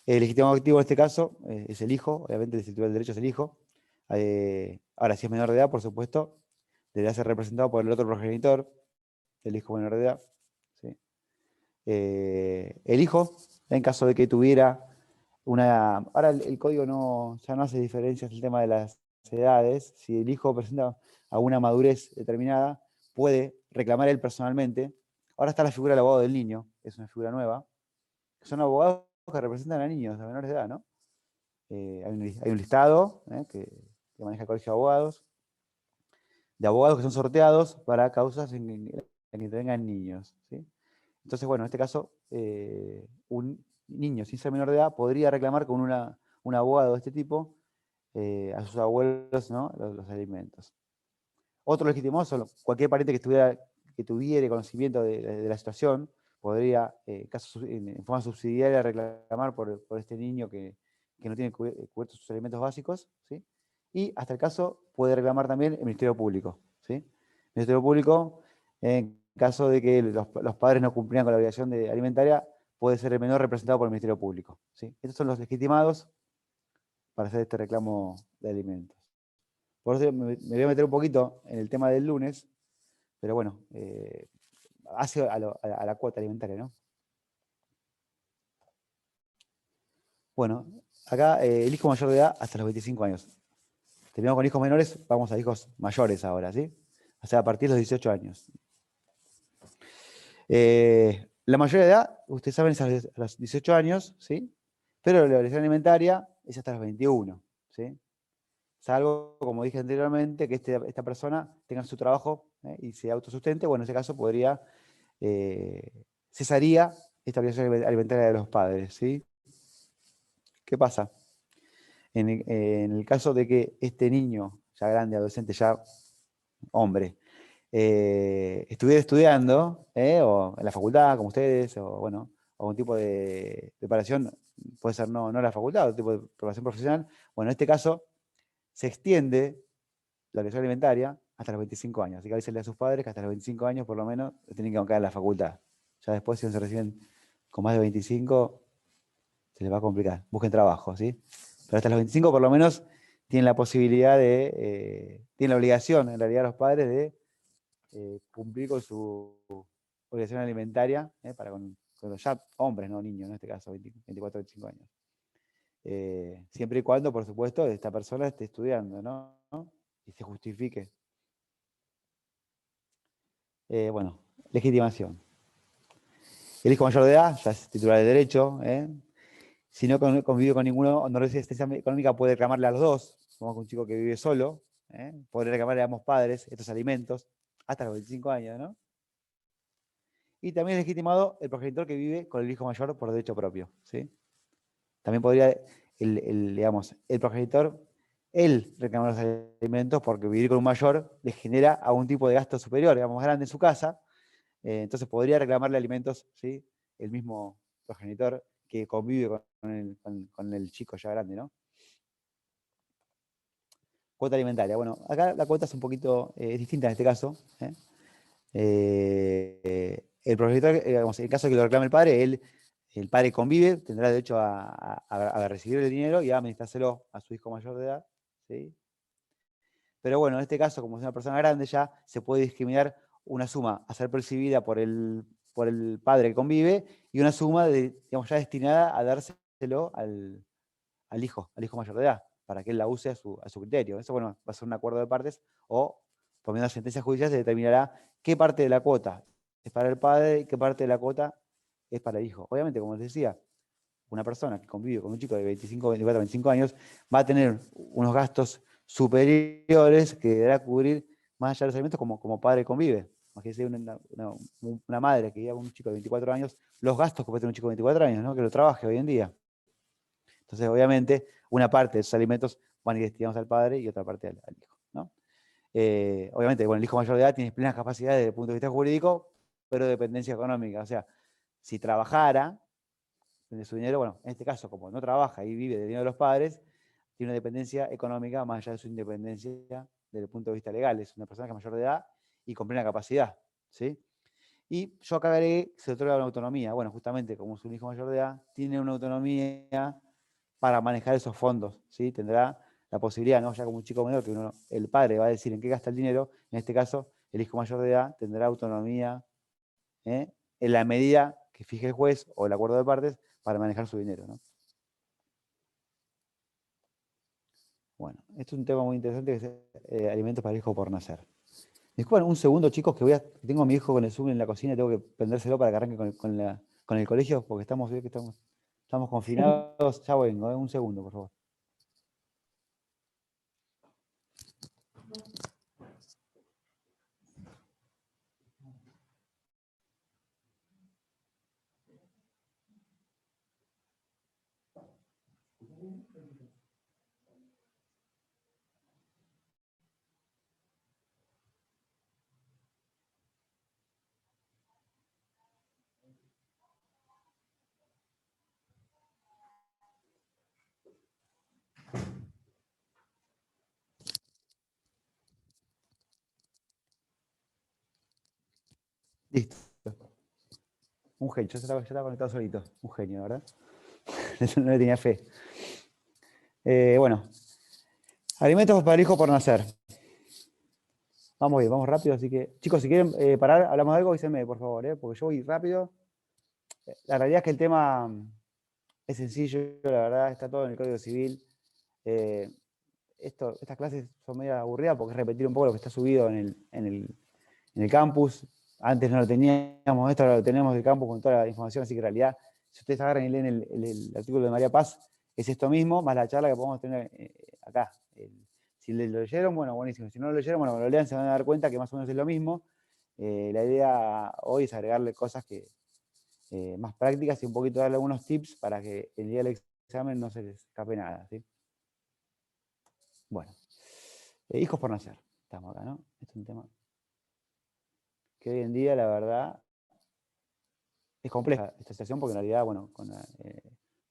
El legitimado activo en este caso es el hijo, obviamente el titular del derecho es el hijo. Ahora, si es menor de edad, por supuesto, deberá ser representado por el otro progenitor del hijo menor de edad, ¿sí? El hijo, en caso de que tuviera una... Ahora el código ya no hace diferencias en el tema de las edades. Si el hijo presenta alguna madurez determinada, puede reclamar él personalmente. Ahora está la figura del abogado del niño, que es una figura nueva, que son abogados que representan a niños, a menores de edad, ¿no? Hay un listado que maneja el Colegio de Abogados, de abogados que son sorteados para causas en que intervengan niños, ¿sí? Entonces, bueno, en este caso, un niño sin ser menor de edad podría reclamar con un abogado de este tipo a sus abuelos, ¿no? los alimentos. Otro legitimado son cualquier pariente que tuviera conocimiento de la situación, podría, en forma subsidiaria, reclamar por este niño que no tiene cubiertos sus alimentos básicos, ¿sí? Y hasta el caso puede reclamar también el Ministerio Público, ¿sí? El Ministerio Público, en caso de que los padres no cumplieran con la obligación alimentaria, puede ser el menor representado por el Ministerio Público, ¿sí? Estos son los legitimados para hacer este reclamo de alimentos. Por eso me voy a meter un poquito en el tema del lunes, pero bueno, hace a la cuota alimentaria, ¿no? Bueno, acá el hijo mayor de edad hasta los 25 años. Terminamos con hijos menores, vamos a hijos mayores ahora, ¿sí? O sea, a partir de los 18 años. La mayoría de edad, ustedes saben, es a los 18 años, ¿sí? Pero la obligación alimentaria es hasta los 21, ¿sí? Salvo, como dije anteriormente, que esta persona tenga su trabajo y se autosustente, bueno, en ese caso cesaría esta obligación alimentaria de los padres, ¿sí? ¿Qué pasa? En el caso de que este niño, ya grande, adolescente, ya hombre, estuviera estudiando, o en la facultad, como ustedes, o bueno, algún tipo de preparación, puede ser no la facultad, otro tipo de preparación profesional, bueno, en este caso se extiende la obligación alimentaria hasta los 25 años. Así que avísenle a sus padres que hasta los 25 años por lo menos tienen que bancar en la facultad. Ya después, si no se reciben con más de 25, se les va a complicar. Busquen trabajo, ¿sí? Pero hasta los 25 por lo menos tienen la posibilidad tienen la obligación, en realidad, los padres de cumplir con su obligación alimentaria para con los ya hombres, no niños, en este caso, 24, 25 años. Siempre y cuando, por supuesto, esta persona esté estudiando, ¿no? Y se justifique. Bueno, legitimación. El hijo mayor de edad ya es titular de derecho. Si no convive con ninguno, no recibe asistencia económica, puede reclamarle a los dos, como un chico que vive solo, puede reclamarle a ambos padres estos alimentos hasta los 25 años, ¿no? Y también es legitimado el progenitor que vive con el hijo mayor por derecho propio, ¿sí? También podría digamos, el progenitor, él reclamar los alimentos porque vivir con un mayor le genera algún tipo de gasto superior, digamos, más grande en su casa. Entonces podría reclamarle alimentos, ¿sí? El mismo progenitor que convive con el chico ya grande, ¿no? Cuota alimentaria. Bueno, acá la cuota es un poquito distinta en este caso. El progenitor, digamos, en el caso de que lo reclame el padre, el padre convive, tendrá derecho a recibir el dinero y a administrárselo a su hijo mayor de edad, ¿sí? Pero bueno, en este caso, como es una persona grande ya, se puede discriminar una suma a ser percibida por el padre que convive y una suma digamos, ya destinada a dárselo al hijo mayor de edad, para que él la use a su criterio. Eso, bueno, va a ser un acuerdo de partes o, por medio de sentencia judicial, se determinará qué parte de la cuota es para el padre y qué parte de la cuota es para el hijo. Obviamente, como les decía, una persona que convive con un chico de 25, 24, 25 años va a tener unos gastos superiores que deberá cubrir más allá de los alimentos como padre convive. Imagínense una madre que lleva un chico de 24 años, los gastos que puede tener un chico de 24 años, ¿no? Que lo trabaje hoy en día. Entonces, obviamente, una parte de esos alimentos van a ir destinados al padre y otra parte al hijo, ¿no? Obviamente, bueno, el hijo mayor de edad tiene plenas capacidades desde el punto de vista jurídico, pero dependencia económica. O sea, si trabajara de su dinero, bueno, en este caso, como no trabaja y vive del dinero de los padres, tiene una dependencia económica más allá de su independencia desde el punto de vista legal. Es una persona que es mayor de edad y con plena capacidad, ¿sí? Y yo acá agregué que se le otorga una autonomía. Bueno, justamente como es un hijo mayor de edad, tiene una autonomía para manejar esos fondos, ¿sí? Tendrá la posibilidad, ¿no? Ya como un chico menor, que el padre va a decir en qué gasta el dinero, en este caso, el hijo mayor de edad tendrá autonomía, ¿eh? En la medida que fije el juez o el acuerdo de partes para manejar su dinero, ¿no? Bueno, esto es un tema muy interesante, que es alimentos para el hijo por nacer. Disculpen un segundo, chicos, que tengo a mi hijo con el Zoom en la cocina y tengo que prendérselo para que arranque con el colegio, porque estamos confinados. Ya vengo, un segundo, por favor. Listo. Un genio, ya estaba conectado solito. Un genio, ¿verdad? No le tenía fe. Bueno, alimentos para el hijo por nacer. Vamos bien, vamos rápido, así que, chicos, si quieren parar, hablamos de algo, avísenme, por favor, porque yo voy rápido. La realidad es que el tema es sencillo, la verdad, está todo en el Código Civil. Estas clases son medio aburridas porque es repetir un poco lo que está subido en el campus. Antes no lo teníamos, esto lo tenemos del campus con toda la información, así que en realidad, si ustedes agarran y leen el artículo de María Paz, es esto mismo, más la charla que podemos tener acá. Si lo leyeron, bueno, buenísimo. Si no lo leyeron, bueno, cuando lo lean se van a dar cuenta que más o menos es lo mismo. La idea hoy es agregarle cosas más prácticas y un poquito darle algunos tips para que el día del examen no se les escape nada, ¿sí? Bueno, hijos por nacer, estamos acá, ¿no? Este es un tema que hoy en día, la verdad, es compleja esta situación porque en realidad, bueno, con la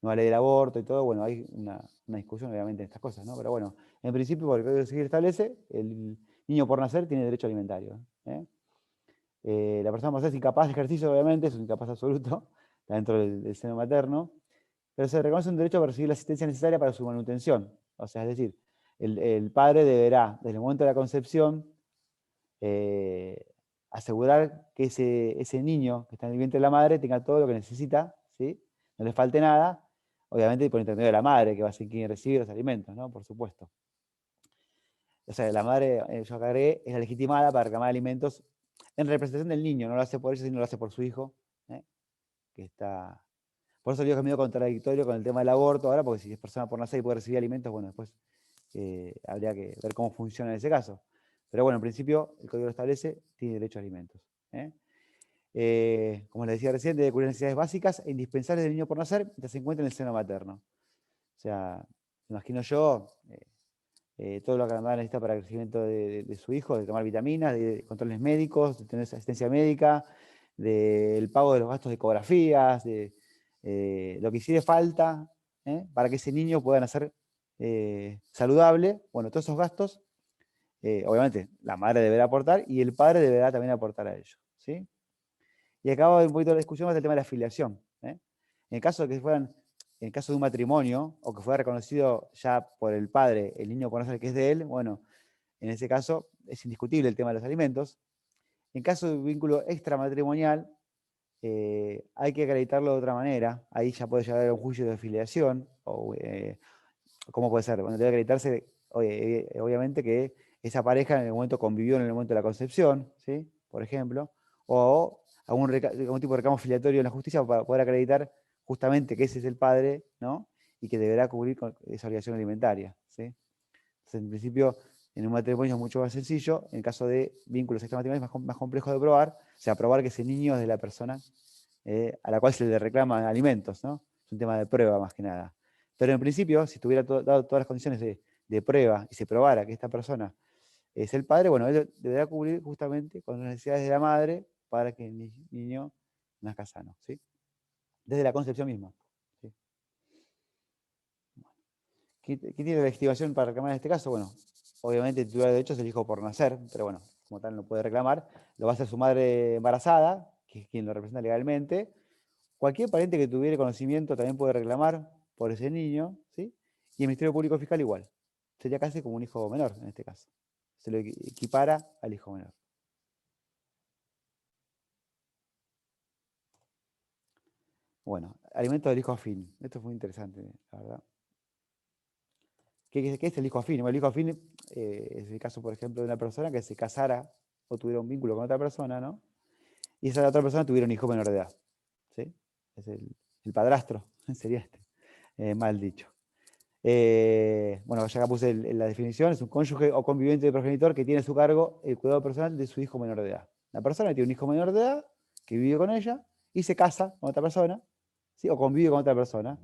nueva ley del aborto y todo, bueno, hay una discusión obviamente en estas cosas, ¿no? Pero bueno, en principio, por el Código Civil establece, el niño por nacer tiene derecho alimentario, ¿eh? La persona por nacer es incapaz de ejercicio, obviamente, es un incapaz absoluto, está dentro del seno materno, pero se reconoce un derecho a recibir la asistencia necesaria para su manutención. O sea, es decir, el padre deberá, desde el momento de la concepción, asegurar que ese niño que está en el vientre de la madre tenga todo lo que necesita, ¿sí? No le falte nada, obviamente por intermedio de la madre, que va a ser quien recibe los alimentos, ¿no? Por supuesto. O sea, la madre, yo acá agregué, es la legitimada para reclamar alimentos en representación del niño, no lo hace por ella, sino lo hace por su hijo, ¿eh? Que está... Por eso digo que es medio contradictorio con el tema del aborto ahora, porque si es persona por nacer y puede recibir alimentos, bueno, después habría que ver cómo funciona en ese caso. Pero bueno, en principio, el código lo establece, tiene derecho a alimentos, ¿eh? Como les decía recién, debe cubrir necesidades básicas e indispensables del niño por nacer mientras se encuentra en el seno materno. O sea, me imagino yo, todo lo que la madre necesita para el crecimiento de su hijo, de tomar vitaminas, de controles médicos, de tener asistencia médica, del pago de los gastos de ecografías, de lo que hiciera falta para que ese niño pueda nacer saludable. Bueno, todos esos gastos, obviamente, la madre deberá aportar y el padre deberá también aportar a ello, ¿sí? Y acabo un poquito la discusión más el tema de la filiación, ¿eh? En el caso en el caso de un matrimonio, o que fuera reconocido ya por el padre, el niño por nacer que es de él, bueno, en ese caso es indiscutible el tema de los alimentos. En caso de un vínculo extramatrimonial, hay que acreditarlo de otra manera. Ahí ya puede llegar a un juicio de filiación, o ¿cómo puede ser? Bueno, debe acreditarse, obviamente, que esa pareja en el momento convivió en el momento de la concepción, ¿sí? Por ejemplo, o algún tipo de reclamo filiatorio en la justicia para poder acreditar justamente que ese es el padre, ¿no? Y que deberá cubrir con esa obligación alimentaria, ¿sí? Entonces, en principio, en un matrimonio es mucho más sencillo. En el caso de vínculos extramatrimoniales es más complejo de probar. O sea, probar que ese niño es de la persona a la cual se le reclaman alimentos, ¿no? Es un tema de prueba más que nada. Pero en principio, si estuviera dado todas las condiciones de prueba y se probara que esta persona es el padre, bueno, él deberá cubrir justamente con las necesidades de la madre para que el niño nazca sano, ¿sí? Desde la concepción misma. ¿Sí? ¿Qué tiene la legitimación para reclamar en este caso? Bueno, obviamente el titular de derechos es el hijo por nacer, pero bueno, como tal no puede reclamar. Lo va a hacer su madre embarazada, que es quien lo representa legalmente. Cualquier pariente que tuviera conocimiento también puede reclamar por ese niño, ¿sí? Y el Ministerio Público Fiscal igual. Sería casi como un hijo menor en este caso. Se lo equipara al hijo menor. Bueno, alimento del hijo afín. Esto es muy interesante, la verdad. ¿Qué es el hijo afín? Bueno, el hijo afín es el caso, por ejemplo, de una persona que se casara o tuviera un vínculo con otra persona, ¿no? Y esa otra persona tuviera un hijo menor de edad. ¿Sí? Es el padrastro, sería mal dicho. Bueno, ya acá puse la definición, es un cónyuge o conviviente de progenitor que tiene a su cargo el cuidado personal de su hijo menor de edad. La persona tiene un hijo menor de edad que vive con ella y se casa con otra persona, ¿sí? O convive con otra persona.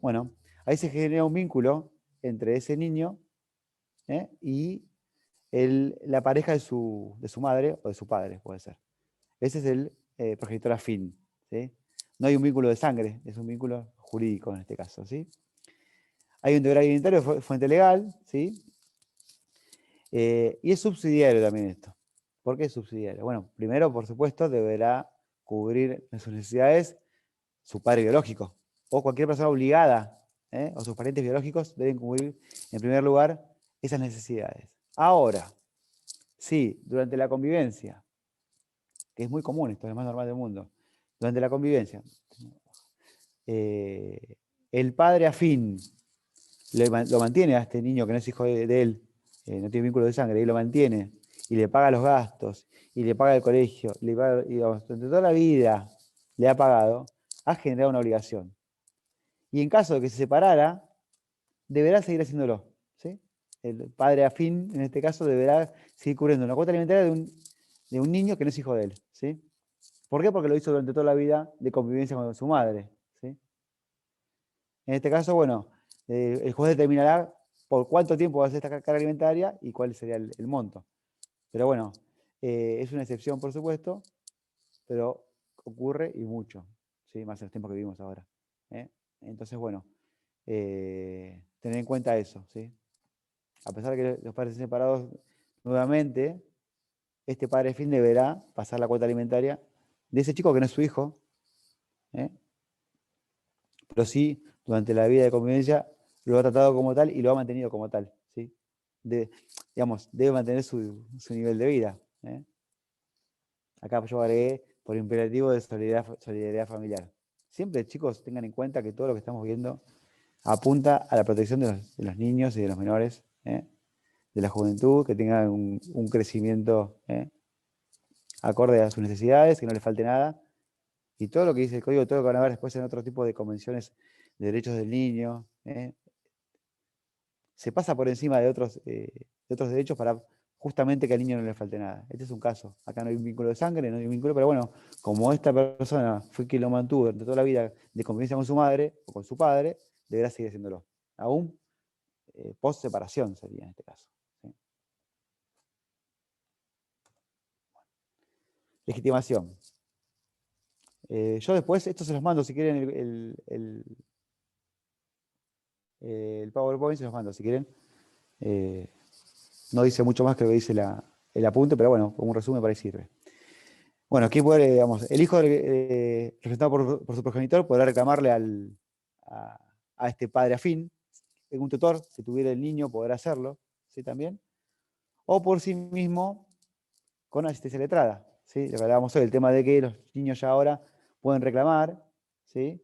Bueno, ahí se genera un vínculo entre ese niño y la pareja de su madre o de su padre, puede ser. Ese es el progenitor afín, ¿sí? No hay un vínculo de sangre, es un vínculo jurídico en este caso, ¿sí? Hay un deber alimentario de fuente legal, ¿sí? Y es subsidiario también esto. ¿Por qué es subsidiario? Bueno, primero, por supuesto, deberá cubrir sus necesidades su padre biológico o cualquier persona obligada, o sus parientes biológicos deben cubrir en primer lugar esas necesidades. Ahora, sí, durante la convivencia, que es muy común, esto es lo más normal del mundo, durante la convivencia, el padre afín lo mantiene a este niño que no es hijo de él, no tiene vínculo de sangre, y lo mantiene, y le paga los gastos, y le paga el colegio, y digamos, durante toda la vida le ha pagado, ha generado una obligación. Y en caso de que se separara, deberá seguir haciéndolo, ¿sí? El padre afín, en este caso, deberá seguir cubriendo una cuota alimentaria de un niño que no es hijo de él, ¿sí? ¿Por qué? Porque lo hizo durante toda la vida de convivencia con su madre, ¿sí? En este caso, bueno, el juez determinará por cuánto tiempo va a ser esta carga alimentaria y cuál sería el monto. Pero bueno, es una excepción, por supuesto, pero ocurre y mucho, ¿sí? Más en los tiempos que vivimos ahora. Entonces, bueno, tener en cuenta eso, ¿sí? A pesar de que los padres estén separados nuevamente, este padre fin deberá pasar la cuota alimentaria de ese chico que no es su hijo, pero sí, durante la vida de convivencia, lo ha tratado como tal y lo ha mantenido como tal, ¿sí? Digamos, debe mantener su nivel de vida. Acá yo agregué por imperativo de solidaridad familiar. Siempre, chicos, tengan en cuenta que todo lo que estamos viendo apunta a la protección de los niños y de los menores, de la juventud, que tengan un crecimiento acorde a sus necesidades, que no les falte nada. Y todo lo que dice el código, todo lo que van a ver después en otro tipo de convenciones de derechos del niño, se pasa por encima de otros derechos para justamente que al niño no le falte nada. Este es un caso. Acá no hay un vínculo de sangre, no hay un vínculo, pero bueno, como esta persona fue quien lo mantuvo durante toda la vida de convivencia con su madre o con su padre, deberá seguir haciéndolo. Aún post separación sería en este caso. ¿Sí? Legitimación. Yo después, esto se los mando, si quieren el PowerPoint, se los mando, si quieren. No dice mucho más que lo que dice el apunte, pero bueno, como un resumen para ahí sirve. Bueno, aquí puede, digamos, el hijo representado por su progenitor podrá reclamarle a este padre afín, un tutor que tuviera el niño podrá hacerlo, ¿sí? También. O por sí mismo con asistencia letrada, ¿sí? Lo que hablábamos hoy, el tema de que los niños ya ahora pueden reclamar, ¿sí?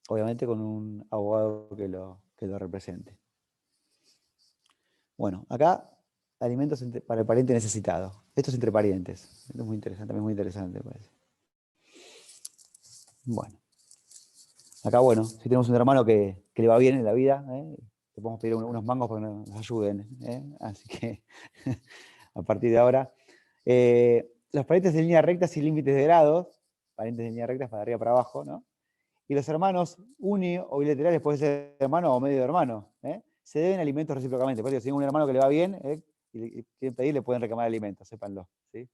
Obviamente con un abogado que lo represente. Bueno, acá alimentos para el pariente necesitado. Esto es entre parientes. Esto es muy interesante, también muy interesante, me parece. Bueno. Acá, bueno, si tenemos un hermano que le va bien en la vida, le podemos pedir unos mangos para que nos ayuden. Así que, a partir de ahora. Los parientes de línea recta sin límites de grados, parientes de línea recta para arriba para abajo, ¿no? Y los hermanos uni o bilaterales, puede ser hermano o medio hermano, se deben alimentos recíprocamente. Por ejemplo, si hay un hermano que le va bien, y quieren pedir, le pueden reclamar alimentos, sépanlo, ¿sí?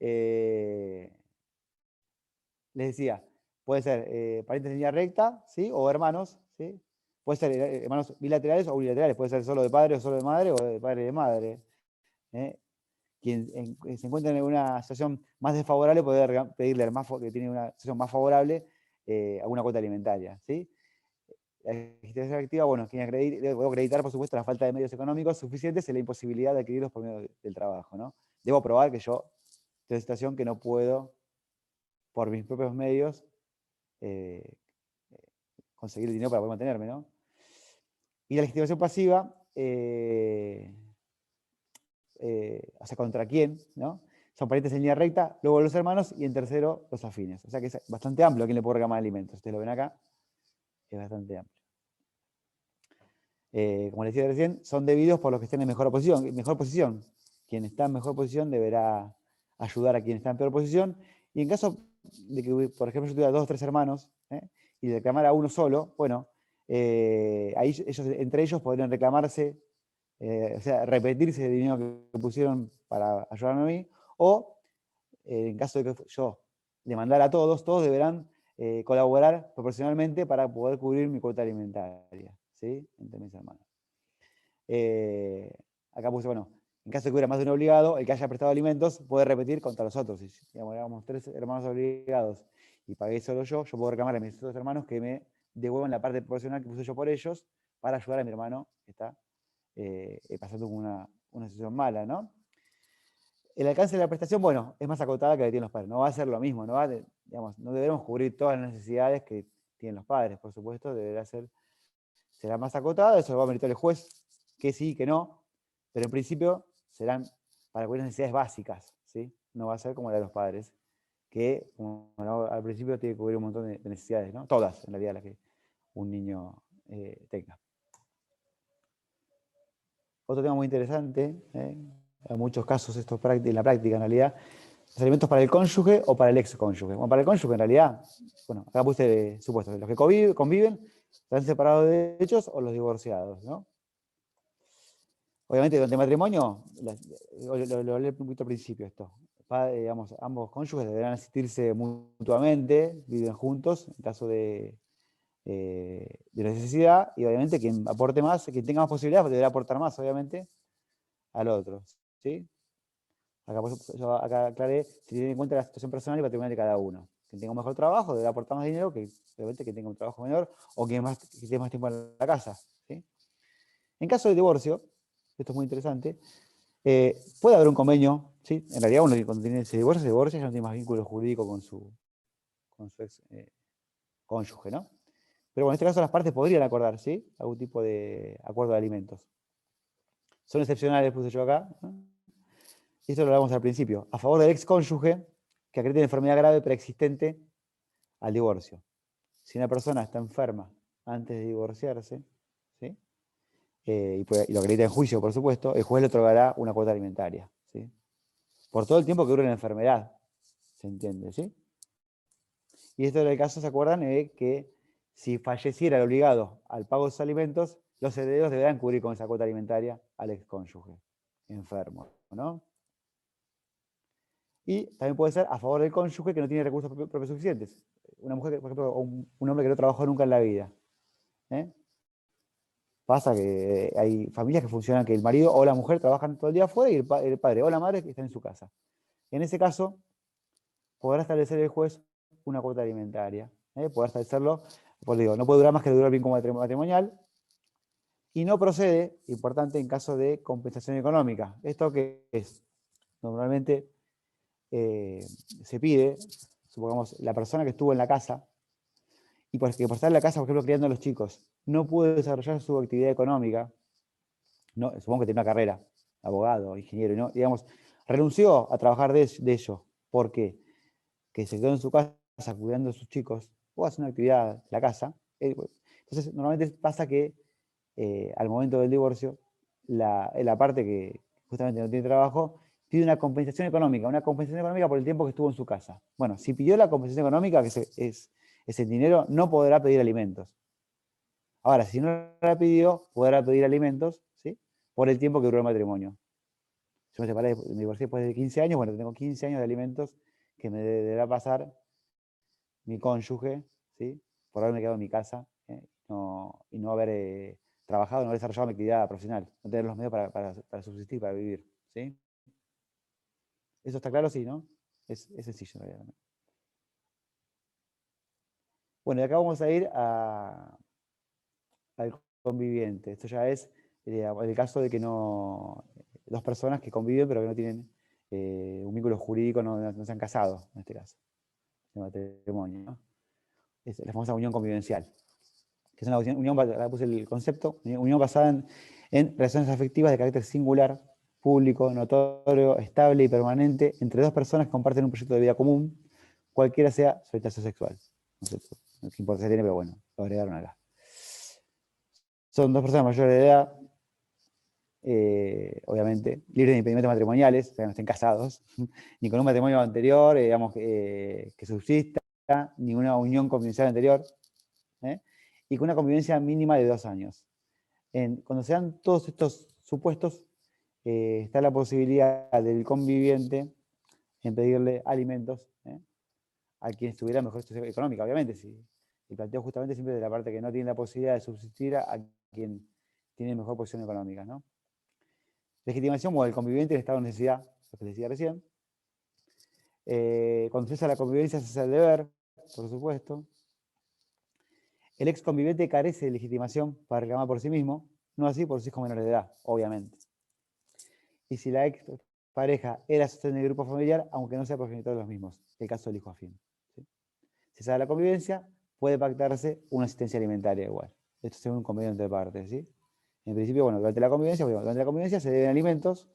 Les decía, puede ser parientes de línea recta, ¿sí? O hermanos, ¿sí? Puede ser hermanos bilaterales o unilaterales, puede ser solo de padre o solo de madre o de padre y de madre. Quien se encuentra en una situación más desfavorable puede pedirle al que tiene una situación más favorable alguna cuota alimentaria, ¿sí? La legislación activa, bueno, debo acreditar, por supuesto, la falta de medios económicos suficientes y la imposibilidad de adquirirlos por medio del trabajo, ¿no? Debo probar que yo estoy en una situación que no puedo, por mis propios medios, conseguir el dinero para poder mantenerme, ¿no? Y la legitimación pasiva, o sea, ¿contra quién? ¿No? Son parientes en línea recta, luego los hermanos y en tercero los afines. O sea que es bastante amplio a quién le puedo reclamar alimentos. Ustedes lo ven acá, es bastante amplio. Como les decía recién, son debidos por los que estén en mejor posición. Quien está en mejor posición deberá ayudar a quien está en peor posición. Y en caso de que, por ejemplo, yo tuviera 2 o 3 hermanos, y reclamar a uno solo, bueno, ahí entre ellos podrían reclamarse, o sea, repetirse el dinero que pusieron para ayudarme a mí, o en caso de que yo demandara a todos, todos deberán colaborar proporcionalmente para poder cubrir mi cuota alimentaria, ¿sí? Entre mis hermanos. Acá puse, bueno, en caso de que hubiera más de un obligado, el que haya prestado alimentos puede repetir contra los otros. Si, digamos, éramos 3 hermanos obligados y pagué solo yo puedo reclamar a mis otros hermanos que me devuelvan la parte proporcional que puse yo por ellos para ayudar a mi hermano que está pasando una situación mala, ¿no? El alcance de la prestación, bueno, es más acotada que la que tienen los padres. No va a ser lo mismo, digamos, no deberemos cubrir todas las necesidades que tienen los padres, por supuesto, será más acotada, eso lo va a meritar el juez, que sí, que no, pero en principio serán para cubrir necesidades básicas, ¿sí? No va a ser como la de los padres, que al principio tiene que cubrir un montón de necesidades, ¿no? Todas, en realidad, las que un niño tenga. Otro tema muy interesante, en muchos casos esto en la práctica en realidad, los alimentos para el cónyuge o para el ex cónyuge. Bueno, para el cónyuge en realidad, bueno, acá puse supuestos, los que conviven, están separados de derechos o los divorciados, ¿no? Obviamente durante el matrimonio, lo hablé un poquito al principio esto, digamos, ambos cónyuges deberán asistirse mutuamente, viven juntos, en caso de necesidad, y obviamente quien aporte más, quien tenga más posibilidades, deberá aportar más, obviamente, al otro, ¿sí? Yo acá aclaré, si tiene en cuenta la situación personal y patrimonial de cada uno. Quien tenga un mejor trabajo deberá aportar más dinero que, obviamente, quien tenga un trabajo menor o quien esté más tiempo en la casa, ¿sí? En caso de divorcio, esto es muy interesante, puede haber un convenio, ¿sí? En realidad uno cuando se divorcia, ya no tiene más vínculo jurídico con su ex cónyuge, ¿no? Pero bueno, en este caso las partes podrían acordar, ¿sí? Algún tipo de acuerdo de alimentos. Son excepcionales, puse yo acá, ¿no? Y esto lo hablamos al principio. A favor del ex cónyuge que acredite enfermedad grave preexistente al divorcio. Si una persona está enferma antes de divorciarse, ¿sí? Y lo acredita en juicio, por supuesto, el juez le otorgará una cuota alimentaria, ¿sí? Por todo el tiempo que dure la enfermedad, ¿se entiende? ¿Sí? Y esto en el caso, ¿se acuerdan? Que si falleciera el obligado al pago de sus alimentos, los herederos deberán cubrir con esa cuota alimentaria al excónyuge enfermo, ¿no? Y también puede ser a favor del cónyuge que no tiene recursos propios suficientes. Una mujer, por ejemplo, o un hombre que no trabajó nunca en la vida. Pasa que hay familias que funcionan que el marido o la mujer trabajan todo el día afuera y el padre o la madre que están en su casa. En ese caso, podrá establecer el juez una cuota alimentaria. Podrá establecerlo, pues digo, no puede durar más que durar el vínculo matrimonial. Y no procede, importante, en caso de compensación económica. ¿Esto qué es? Normalmente se pide, supongamos, la persona que estuvo en la casa, y por estar en la casa, por ejemplo, criando a los chicos, no pudo desarrollar su actividad económica, no, supongo que tiene una carrera, abogado, ingeniero, ¿no? Digamos, renunció a trabajar de ello, porque que se quedó en su casa cuidando a sus chicos, o hace una actividad en la casa. Entonces, normalmente pasa que al momento del divorcio, la parte que justamente no tiene trabajo, pide una compensación económica por el tiempo que estuvo en su casa. Bueno, si pidió la compensación económica, que es el dinero, no podrá pedir alimentos. Ahora, si no la pidió, podrá pedir alimentos, ¿sí? Por el tiempo que duró el matrimonio. Yo me separé, me divorcié después de 15 años, bueno, tengo 15 años de alimentos que me deberá pasar mi cónyuge, ¿sí? Por haberme quedado en mi casa, y no haber trabajado, no haber desarrollado mi actividad profesional, no tener los medios para subsistir, para vivir, ¿sí? ¿Eso está claro? Sí, ¿no? Es sencillo en realidad. Bueno, y acá vamos a ir al conviviente. Esto ya es el caso de que no, dos personas que conviven pero que no tienen un vínculo jurídico, no se han casado, en este caso, de matrimonio, ¿no? Es la famosa unión convivencial, que es una unión, acá puse el concepto, unión basada en relaciones afectivas de carácter singular, público, notorio, estable y permanente entre dos personas que comparten un proyecto de vida común, cualquiera sea su orientación sexual. No sé qué importancia tiene, pero bueno, lo agregaron acá. Son dos personas mayores de edad, obviamente, libres de impedimentos matrimoniales, o sea, no estén casados, ni con un matrimonio anterior, digamos, que subsista, ni una unión convivencial anterior, y con una convivencia mínima de 2 años. Cuando se dan todos estos supuestos, está la posibilidad del conviviente en pedirle alimentos a quien estuviera en mejor situación económica, obviamente. Si el planteo justamente siempre de la parte que no tiene la posibilidad de subsistir a quien tiene mejor posición económica, ¿no? Legitimación o el conviviente en estado de necesidad, lo que les decía recién. Cuando se hace la convivencia, se hace el deber, por supuesto. El ex conviviente carece de legitimación para reclamar por sí mismo, no así por sus hijos menores de edad, obviamente. Y si la ex pareja era sostén del grupo familiar, aunque no sea progenitor de los mismos, el caso del hijo afín, ¿sí? Si se da la convivencia, puede pactarse una asistencia alimentaria igual. Esto según un convenio entre partes, ¿sí? En principio, bueno, durante la convivencia se deben alimentos.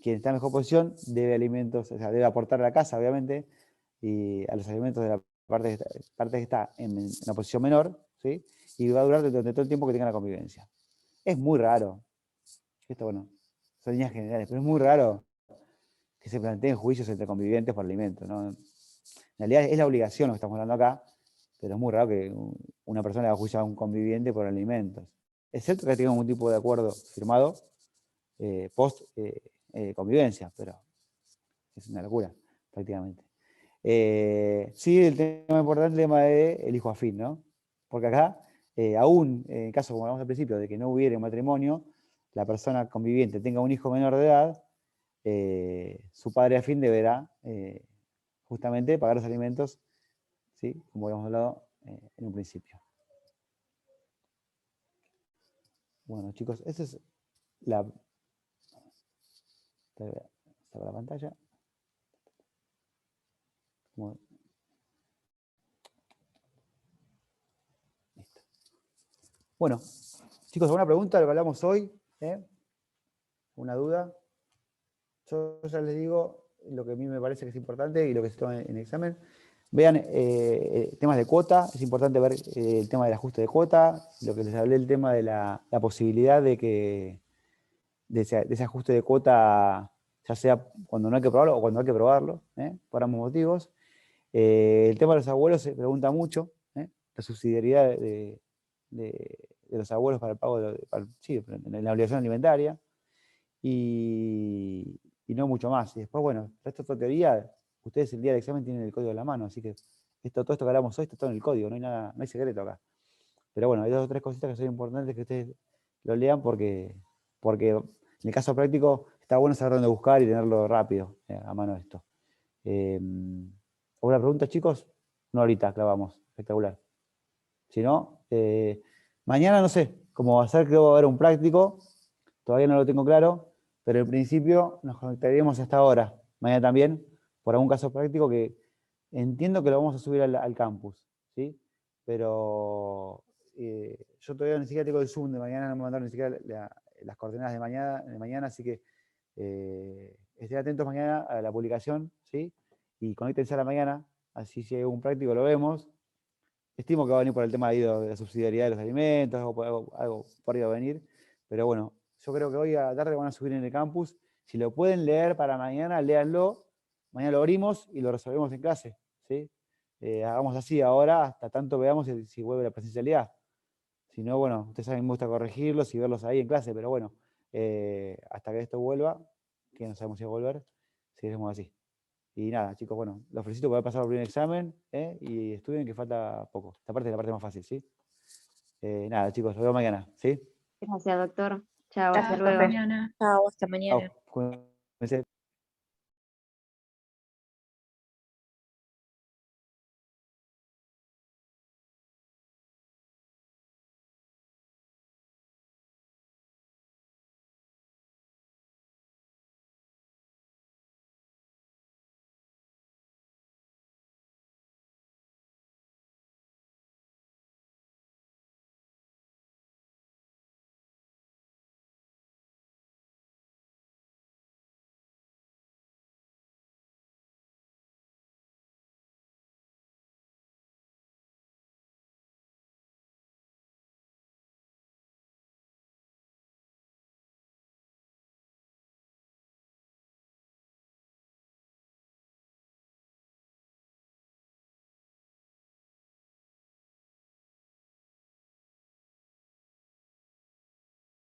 Quien está en mejor posición debe alimentos, o sea, debe aportar a la casa, obviamente, y a los alimentos de la parte que está en una posición menor, ¿sí? Y va a durar durante todo el tiempo que tenga la convivencia. Es muy raro, esto, bueno, son líneas generales, pero es muy raro que se planteen juicios entre convivientes por alimentos, ¿no? En realidad es la obligación lo que estamos hablando acá, pero es muy raro que una persona haga juicio a un conviviente por alimentos. Excepto que tenga algún tipo de acuerdo firmado post convivencia, pero es una locura, prácticamente. Sí, el tema importante, el tema del hijo afín, ¿no? Porque acá, aún en caso, como hablamos al principio, de que no hubiera un matrimonio, la persona conviviente tenga un hijo menor de edad, su padre afín deberá justamente pagar los alimentos, ¿sí? Como habíamos hablado en un principio. Bueno, chicos, esa es la... Está la pantalla. Listo. Bueno, chicos, ¿alguna pregunta de lo que hablamos hoy? ¿Una duda? Yo ya les digo lo que a mí me parece que es importante y lo que se toma en el examen. Vean temas de cuota, es importante ver el tema del ajuste de cuota, lo que les hablé, el tema de la posibilidad de ese ajuste de cuota, ya sea cuando no hay que probarlo o cuando hay que probarlo, por ambos motivos. El tema de los abuelos se pregunta mucho, la subsidiariedad de los abuelos para el pago sí, la obligación alimentaria, y no mucho más. Y después, bueno, el resto de otra teoría, ustedes el día del examen tienen el código en la mano, así que todo esto que hablamos hoy está todo en el código, no hay nada, no hay secreto acá. Pero bueno, hay 2 o 3 cositas que son importantes que ustedes lo lean porque en el caso práctico está bueno saber dónde buscar y tenerlo rápido a mano esto. ¿Alguna pregunta, chicos? No, ahorita clavamos, espectacular. Si no, mañana no sé cómo va a ser, creo que va a haber un práctico, todavía no lo tengo claro, pero en principio nos conectaríamos hasta ahora, mañana también, por algún caso práctico que entiendo que lo vamos a subir al campus, ¿sí? Pero yo todavía ni siquiera tengo el Zoom de mañana, no me mandaron ni siquiera las coordenadas de mañana, así que estén atentos mañana a la publicación, ¿sí? Y conéctense a la mañana, así si hay algún práctico lo vemos. Estimo que va a venir por el tema de la subsidiariedad de los alimentos, algo por ahí va a venir, pero bueno, yo creo que hoy a la tarde van a subir en el campus. Si lo pueden leer para mañana, léanlo. Mañana lo abrimos y lo resolvemos en clase, ¿sí? Hagamos así ahora, hasta tanto veamos si vuelve la presencialidad. Si no, bueno, ustedes saben, me gusta corregirlos y verlos ahí en clase, pero bueno, hasta que esto vuelva, que no sabemos si va a volver, seguiremos así. Y nada, chicos, bueno, los felicito por haber pasado el primer examen, y estudien que falta poco. Esta parte es la parte más fácil, ¿sí? Nada, chicos, nos vemos mañana, ¿sí? Gracias, doctor. Chao, hasta Hasta luego. mañana. Chao, hasta Chao, mañana. cuídense.